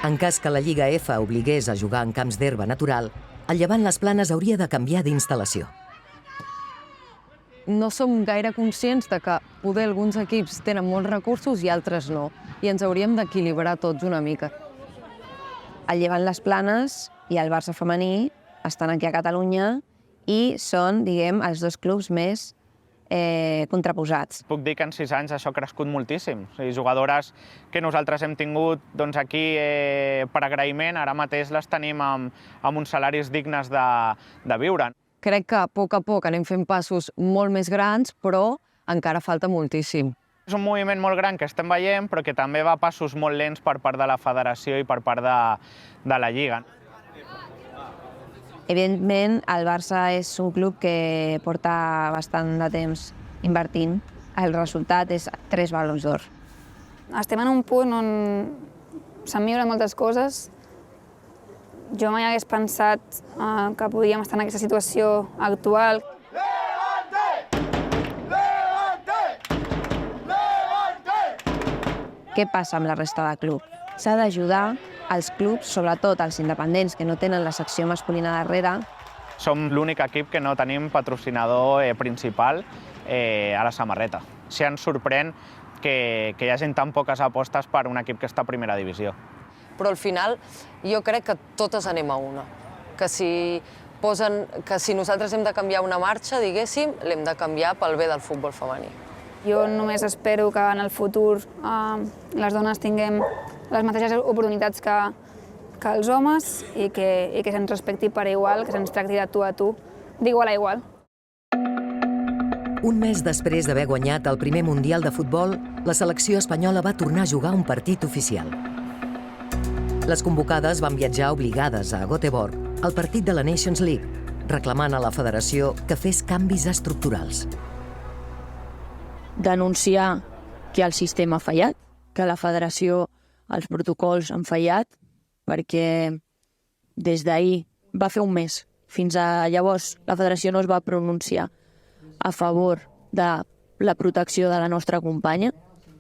En cas que la Lliga F obligués a jugar en camps d'herba natural, el Llevant Les Planes hauria de canviar d'instal·lació. No som gaire conscients de que poder alguns equips tenen molts recursos i altres no, i ens hauríem d'equilibrar tots una mica. El Llevant Les Planes i el Barça femení estan aquí a Catalunya i són, diguem, els dos clubs més contraposats. Puc dir que en 6 anys això ha crescut moltíssim. Jugadores que nosaltres hem tingut aquí per agraïment, ara mateix les tenim amb uns salaris dignes de viure. Crec que a poc anem fent passos molt més grans, però encara falta moltíssim. És un moviment molt gran que estem veient, però que també va a passos molt lents per part de la federació i per part de la Lliga. Evidentment, el Barça és un club que porta bastant de temps invertint. El resultat és 3 Balons d'Or. Estem en un punt on s'han millorat moltes coses. Jo mai hagués pensat que podíem estar en aquesta situació actual. Què passa amb la resta de club? S'ha d'ajudar els clubs, sobretot els independents, que no tenen la secció masculina darrere. Som l'únic equip que no tenim patrocinador principal a la samarreta. Sí ens sorprèn que hi hagi tan poques apostes per un equip que està a primera divisió. Però al final jo crec que totes anem a una. Que si nosaltres hem de canviar una marxa, diguéssim, l'hem de canviar pel bé del futbol femení. Jo només espero que en el futur les dones tinguem les mateixes oportunitats que els homes i que se'ns respecti per igual, que se'ns tracti de tu a tu, d'igual a igual. Un mes després d'haver guanyat el primer Mundial de Futbol, la selecció espanyola va tornar a jugar un partit oficial. Les convocades van viatjar obligades a Göteborg, al partit de la Nations League, reclamant a la federació que fes canvis estructurals. Denunciar que el sistema ha fallat, que la federació, els protocols han fallat, perquè des d'ahir va fer un mes. Fins a llavors la federació no es va pronunciar a favor de la protecció de la nostra companya,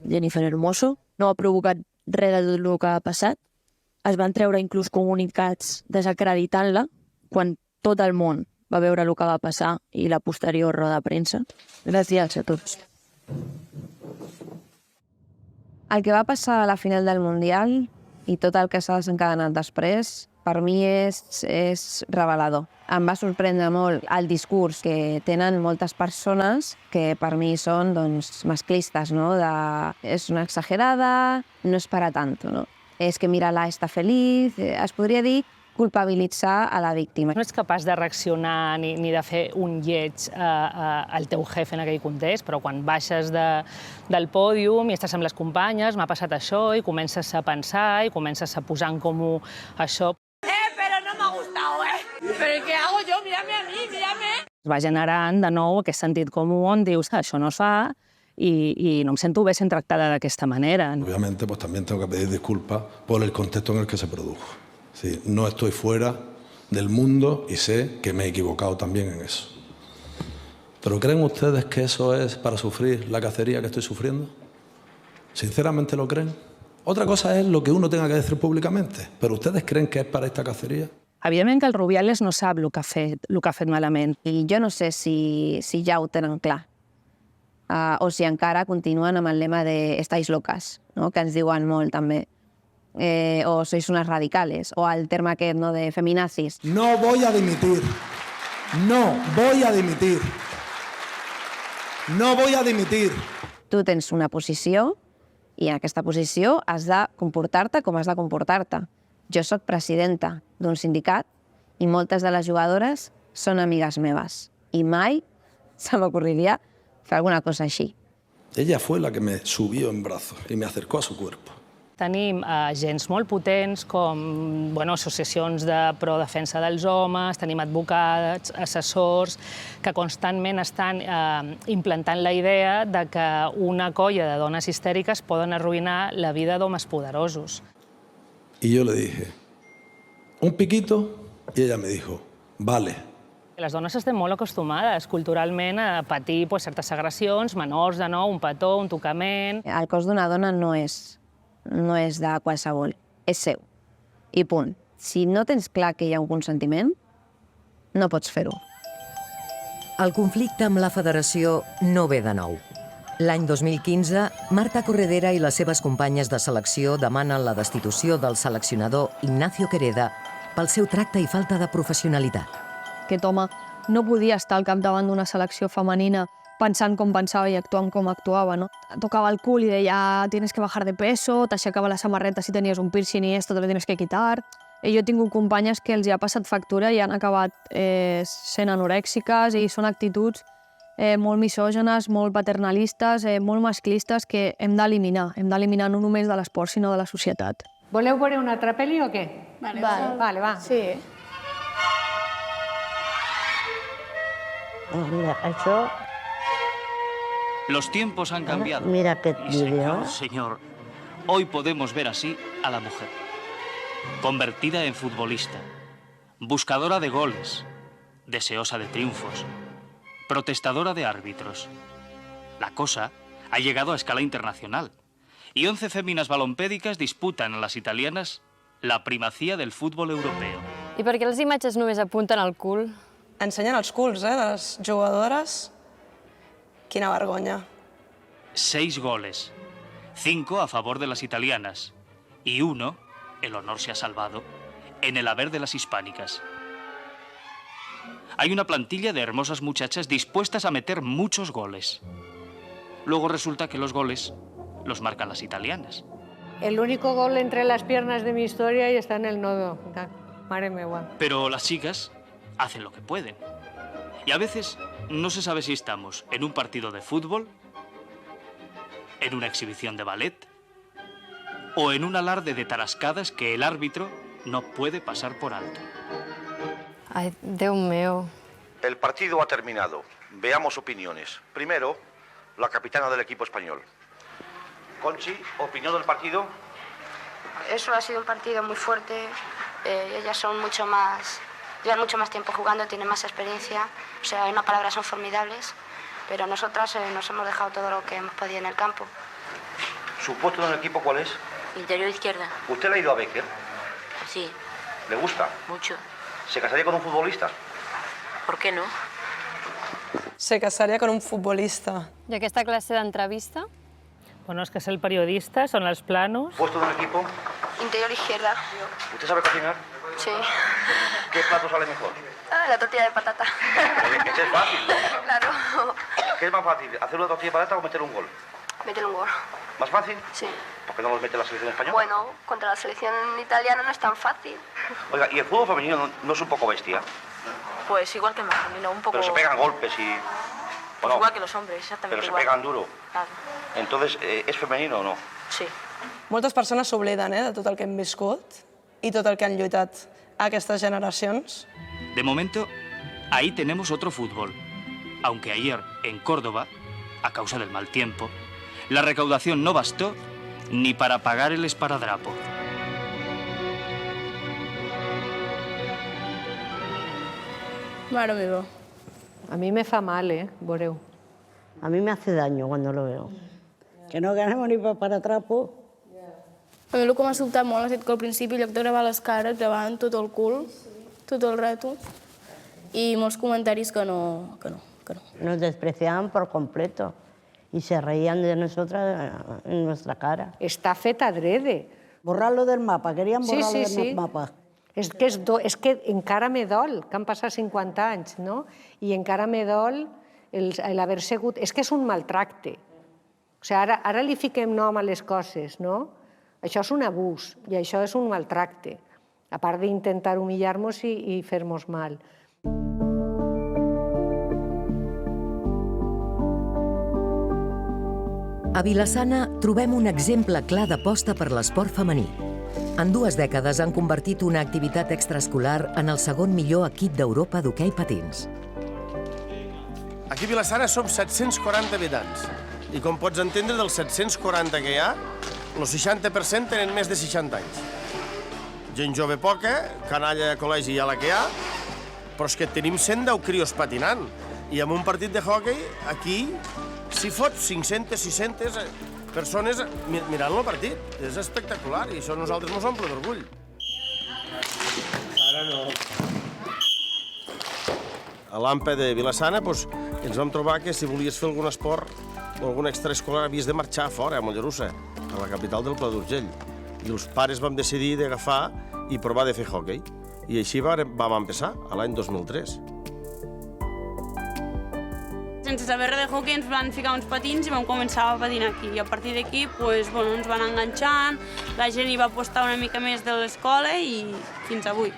Jennifer Hermoso. No ha provocat res de tot el que ha passat. Es van treure inclús comunicats desacreditant-la quan tot el món va veure el que va passar i la posterior roda de premsa. Gràcies a tots. El que va passar a la final del Mundial i tot el que s'ha desencadenat després, per mi és revelador. Em va sorprendre molt el discurs que tenen moltes persones que per mi són masclistes, no? És una exagerada, no és para tanto, no? És que mira-la, està feliç. Es podria dir culpabilitzar a la víctima. No ets capaç de reaccionar ni de fer un lleig al teu jefe en aquell context, però quan baixes del pòdium i estàs amb les companyes, m'ha passat això, i comences a pensar i comences a posar en comú això. Pero no me ha gustado, ¿Pero qué hago yo? Mírame a mí, mírame. Es va generant de nou aquest sentit comú on dius que això no es fa y no me siento bé sent tractada d'aquesta manera. Obviamente, pues también tengo que pedir disculpas por el contexto en el que se produjo. Sí, no estoy fuera del mundo y sé que me he equivocado también en eso. ¿Pero creen ustedes que eso es para sufrir la cacería que estoy sufriendo? ¿Sinceramente lo creen? Otra cosa es lo que uno tenga que decir públicamente, pero ¿ustedes creen que es para esta cacería? Evidentment que el Rubiales no sap el que ha fet malament. I jo no sé si ja ho tenen clar. O si encara continuen amb el lema de estáis locas, no? Que ens diuen molt també. O sois unas radicales, o el terme aquest, no, de feminazis. No voy a dimitir. No voy a dimitir. No voy a dimitir. Tu tens una posició i en aquesta posició has de comportar-te com has de comportar-te. Jo sóc presidenta d'un sindicat i moltes de les jugadores són amigues meves. I mai se m'ocorriria fer alguna cosa així. Ella fue la que me subió en brazos y me acercó a su cuerpo. Tenim agents molt potents com associacions de pro-defensa dels homes, tenim advocats, assessors, que constantment estan implantant la idea de que una colla de dones histèriques poden arruïnar la vida d'homes poderosos. Y yo le dije, un piquito, y ella me dijo, vale. Les dones estem molt acostumades culturalment a patir certes agressions menors, de nou, un petó, un tocament. El cos d'una dona no és de qualsevol, és seu. I punt. Si no tens clar que hi ha un consentiment, no pots fer-ho. El conflicte amb la federació no ve de nou. L'any 2015, Marta Corredera i les seves companyes de selecció demanen la destitució del seleccionador Ignacio Quereda pel seu tracte i falta de professionalitat. Aquest home no podia estar al capdavant d'una selecció femenina pensant com pensava i actuant com actuava, no? Tocava el cul i deia tienes que bajar de peso, t'aixecava la samarreta si tenies un piercing i esto te lo tienes que quitar. Jo he tingut companyes que els ha passat factura i han acabat sent anorèxiques i són actituds molt misògenes, molt paternalistes, molt masclistes que hem d'eliminar. Hem d'eliminar no només de l'esport, sinó de la societat. Voleu veure una altra pel·li o què? Vale, va. Sí. Mira, això... Los tiempos han cambiado. Mira aquest Y vídeo. señor, hoy podemos ver así a la mujer. Convertida en futbolista, buscadora de goles, deseosa de triunfos, protestadora de árbitros. La cosa ha llegado a escala internacional y 11 féminas balompèdiques disputan a las italianas la primacía del fútbol europeo. I per què les imatges només apunten al cul? Ensenyen els culs, de les jugadores. Quina vergonya. 6 goles, 5 a favor de las italianas y 1, el honor se ha salvado, en el haber de las hispánicas. Hay una plantilla de hermosas muchachas dispuestas a meter muchos goles. Luego resulta que los goles los marcan las italianas. El único gol entre las piernas de mi historia y está en el nodo. Mare meva. Pero las chicas hacen lo que pueden. Y a veces no se sabe si estamos en un partido de fútbol, en una exhibición de ballet o en un alarde de tarascadas que el árbitro no puede pasar por alto. Ai, Déu meu. El partido ha terminado. Veamos opiniones. Primero, la capitana del equipo español. Conchi, ¿opinión del partido? Eso ha sido un partido muy fuerte. Ellas son llevan mucho más tiempo jugando, tienen más experiencia. O sea, en una palabra son formidables. Pero nosotras nos hemos dejado todo lo que hemos podido en el campo. ¿Su puesto en el equipo cuál es? Interior izquierda. ¿Usted le ha ido a Becker? Sí, ¿Le gusta? mucho. ¿Se casaría con un futbolista? ¿Por qué no? Se casaria con un futbolista. I aquesta classe d'entrevista? Bueno, es que es el periodista, son los planos. ¿Puesto en el equipo? Interior izquierda. ¿Usted sabe cocinar? Sí. ¿Qué plato sale mejor? La tortilla de patata. Ese es fácil. Claro. ¿Qué es más fácil, hacer una tortilla de patata o meter un gol? Meter un gol. ¿Más fácil? Sí. ¿Por qué no los mete la selección española? Bueno, contra la selección italiana no es tan fácil. Oiga, ¿y el fútbol femenino no es un poco bestia? Pues igual que el masculino, un poco... Pero se pegan golpes y... ¿o no? Igual que los hombres, exactamente Pero se igual. pegan duro. Claro. Entonces, ¿es femenino o no? Sí. Moltes persones s'obliden de tot el que hem viscut i tot el que han lluitat aquestes generacions. De momento, ahí tenemos otro fútbol. Aunque ayer, en Córdoba, a causa del mal tiempo, la recaudación no bastó ni para pagar el esparadrapo. Mare meva. A mí me fa mal, veureu. A mí me hace daño cuando lo veo. Que no ganemos ni para trapo. A mi el que m'ha sobtat molt ha estat que al principi, en lloc de gravar les cares, gravaven tot el cul, tot el rato, i molts comentaris que no. Nos despreciaban por completo y se reían de nosotras en nuestra cara. Està fet adrede. Borrarlo del mapa, querían borrarlo del mapa. És que encara me dol, que han passat 50 anys, no? I encara me dol l'haver sigut... És que és un maltracte. O sigui, ara li fiquem nom a les coses, no? Això és un abús i això és un maltracte, a part d'intentar humillar-nos i fer-nos mal. A Vila-sana trobem un exemple clar d'aposta per l'esport femení. En 2 dècades han convertit una activitat extraescolar en el segon millor equip d'Europa d'hoquei patins. Aquí a Vila-sana som 740 habitants i com pots entendre, dels 740 que hi ha, el 60% tenen més de 60 anys. Gent jove poca, canalla de col·legi ja la que hi ha, però és que tenim 110 crios patinant. I en un partit de hoquei, aquí, si fots 500, 600 persones mirant el partit. És espectacular i això a nosaltres ens omple d'orgull. Ara no. A l'AMPA de Vila-sana ens vam trobar que si volies fer algun esport o algun extraescolar havies de marxar fora, a Mollerussa, a la capital del Pla d'Urgell. I els pares vam decidir d'agafar i provar de fer hoquei. I així vam empezar, a l'any 2003. Sense saber res de hoquei ens van ficar uns patins i vam començar a patinar aquí. I a partir d'aquí ens van enganxant, la gent hi va apostar una mica més de l'escola i fins avui.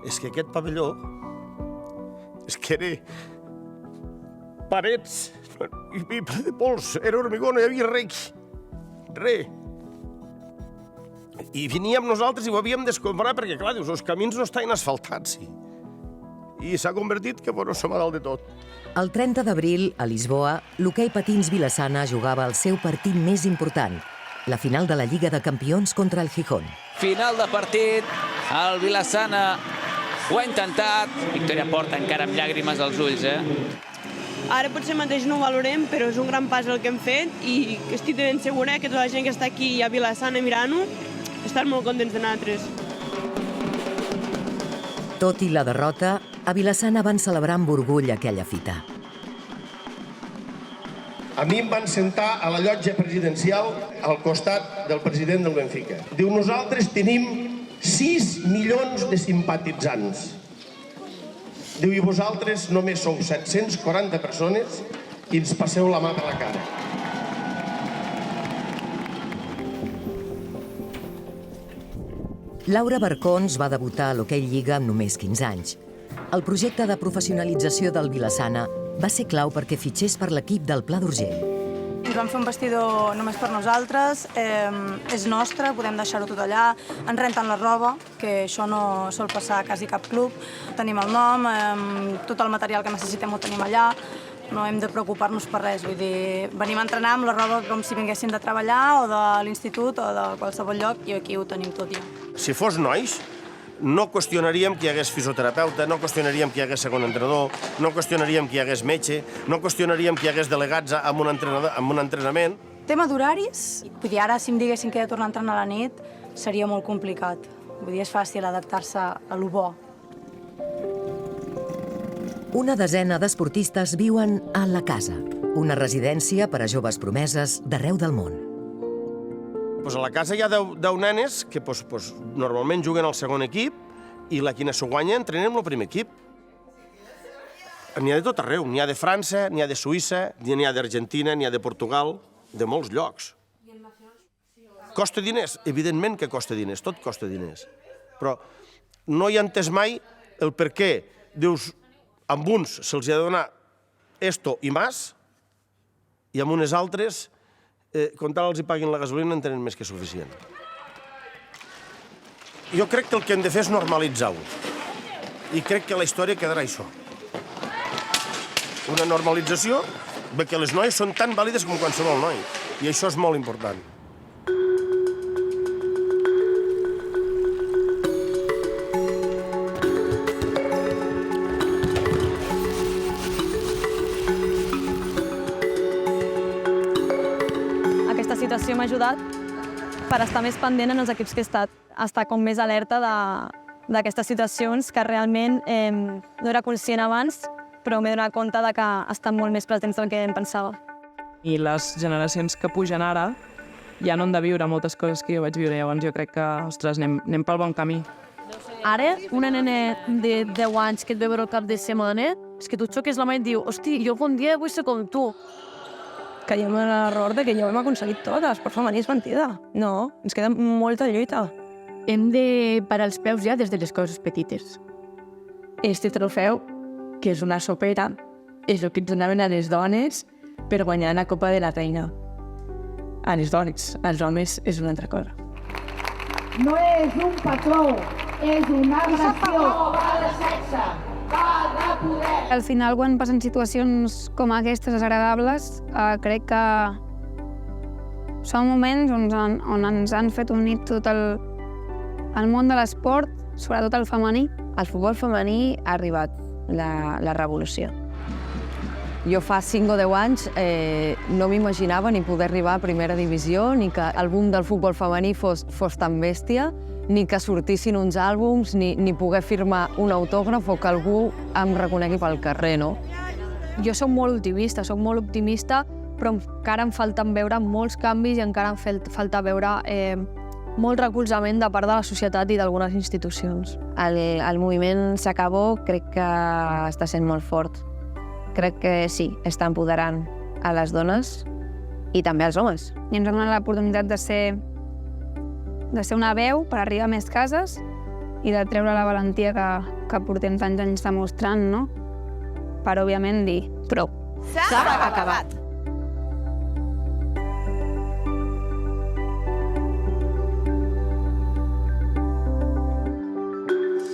És que aquest pavelló és que era parets i ple de pols, era hormigó, no hi havia res. Res. I veníem nosaltres i ho havíem d'escombrar perquè, clar, dius, els camins no estaven asfaltats. i s'ha convertit que som a dalt de tot. El 30 d'abril, a Lisboa, l'hoquei patins Vilassana jugava el seu partit més important, la final de la Lliga de Campions contra el Gijón. Final de partit, el Vilassana ho ha intentat. Victòria Porta encara amb llàgrimes als ulls, Ara potser mateix no ho valorem, però és un gran pas el que hem fet i estic ben segura que tota la gent que està aquí a Vilassana mirant-ho estan molt contents de nosaltres. Tot i la derrota, a Vilassana van celebrar amb orgull aquella fita. A mi em van sentar a la llotja presidencial al costat del president del Benfica. Diu, nosaltres tenim 6 milions de simpatitzants. Diu, i vosaltres només sou 740 persones i ens passeu la mà per la cara. Laura Barcons va debutar a l'Hoquei Lliga amb només 15 anys. El projecte de professionalització del Vilassana va ser clau perquè fitxés per l'equip del Pla d'Urgell. Ens vam fer un vestidor només per nosaltres, és nostre, podem deixar-ho tot allà, ens renten la roba, que això no sol passar a quasi cap club, tenim el nom, tot el material que necessitem ho tenim allà, no hem de preocupar-nos per res, vull dir, venim a entrenar amb la roba com si vinguéssim de treballar o de l'institut o de qualsevol lloc i aquí ho tenim tot ja. Si fos nois, no qüestionaríem que hi hagués fisioterapeuta, no qüestionaríem que hi hagués segon entrenador, no qüestionaríem que hi hagués metge, no qüestionaríem que hi hagués delegats amb un entrenament. Tema d'horaris, vull dir, ara si em diguessin que he de tornar a entrenar a la nit seria molt complicat. Vull dir, és fàcil adaptar-se a lo bo. Una desena d'esportistes viuen a La Casa, una residència per a joves promeses d'arreu del món. A la casa hi ha 10 nenes que normalment juguen al segon equip i la quina s'ho guanya entrenen amb el primer equip. N'hi ha de tot arreu, n'hi ha de França, n'hi ha de Suïssa, n'hi ha d'Argentina, n'hi ha de Portugal, de molts llocs. Costa diners? Evidentment que costa diners, tot costa diners. Però no hi ha entès mai el per què dius, amb uns se'ls ha de donar esto i más, i amb unes altres quan tal els hi paguin la gasolina en tenen més que suficient. Jo crec que el que hem de fer és normalitzar-ho. I crec que la història quedarà això. Una normalització perquè les noies són tan vàlides com qualsevol noi. I això és molt important. Situació m'ha ajudat per estar més pendent en els equips que he estat, estar com més alerta d'aquestes situacions que realment no era conscient abans, però m'he donat compte que estan molt més presents del que em pensava. I les generacions que pugen ara ja no han de viure moltes coses que jo vaig viure, llavors jo crec que, ostres, anem pel bon camí. Ara, una nena de 10 anys que et ve veure el cap de setmana, és que tu xoques la mà i et diu, hosti, jo un dia vull ser com tu. Caiem en l'error que ja ho hem aconseguit tot, l'esport femení és mentida. No, ens queda molta lluita. Hem de parar els peus ja des de les coses petites. Este trofeu, que és una sopera, és el que ens donaven a les dones per guanyar la Copa de la Reina. A les dones, als homes és una altra cosa. No és un patró, és una agressió. Va de sexe, va de poder. Al final, quan passen situacions com aquestes desagradables, crec que són moments on ens han fet unir tot el món de l'esport, sobretot el femení. Al futbol femení ha arribat la revolució. Jo fa 5 o 10 anys no m'imaginava ni poder arribar a primera divisió, ni que el boom del futbol femení fos tan bèstia, ni que sortissin uns àlbums, ni poder firmar un autògraf o que algú em reconegui pel carrer, no? Jo soc molt optimista, però encara em falten veure molts canvis i encara em falta veure molt recolzament de part de la societat i d'algunes institucions. El moviment S'Acabó crec que està sent molt fort. Crec que sí, està empoderant a les dones i també als homes. I ens ha donat l'oportunitat de ser una veu per arribar a més cases i de treure la valentia que portem tants anys demostrant, no? Per, òbviament, dir prou. S'ha acabat.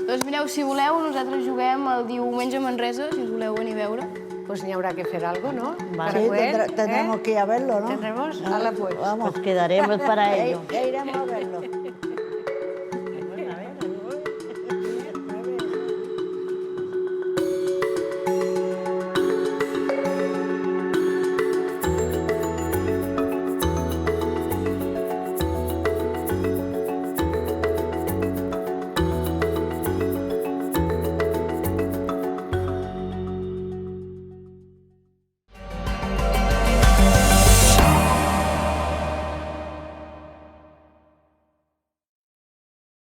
Doncs mireu, si voleu, nosaltres juguem el diumenge a Manresa, si us voleu venir a veure. Pues ni habrá que hacer algo, ¿no? Sí, tendremos que ir a verlo, ¿no? Tendremos, ala pues. Vamos. Pues quedaremos para ello. Ya iremos a verlo.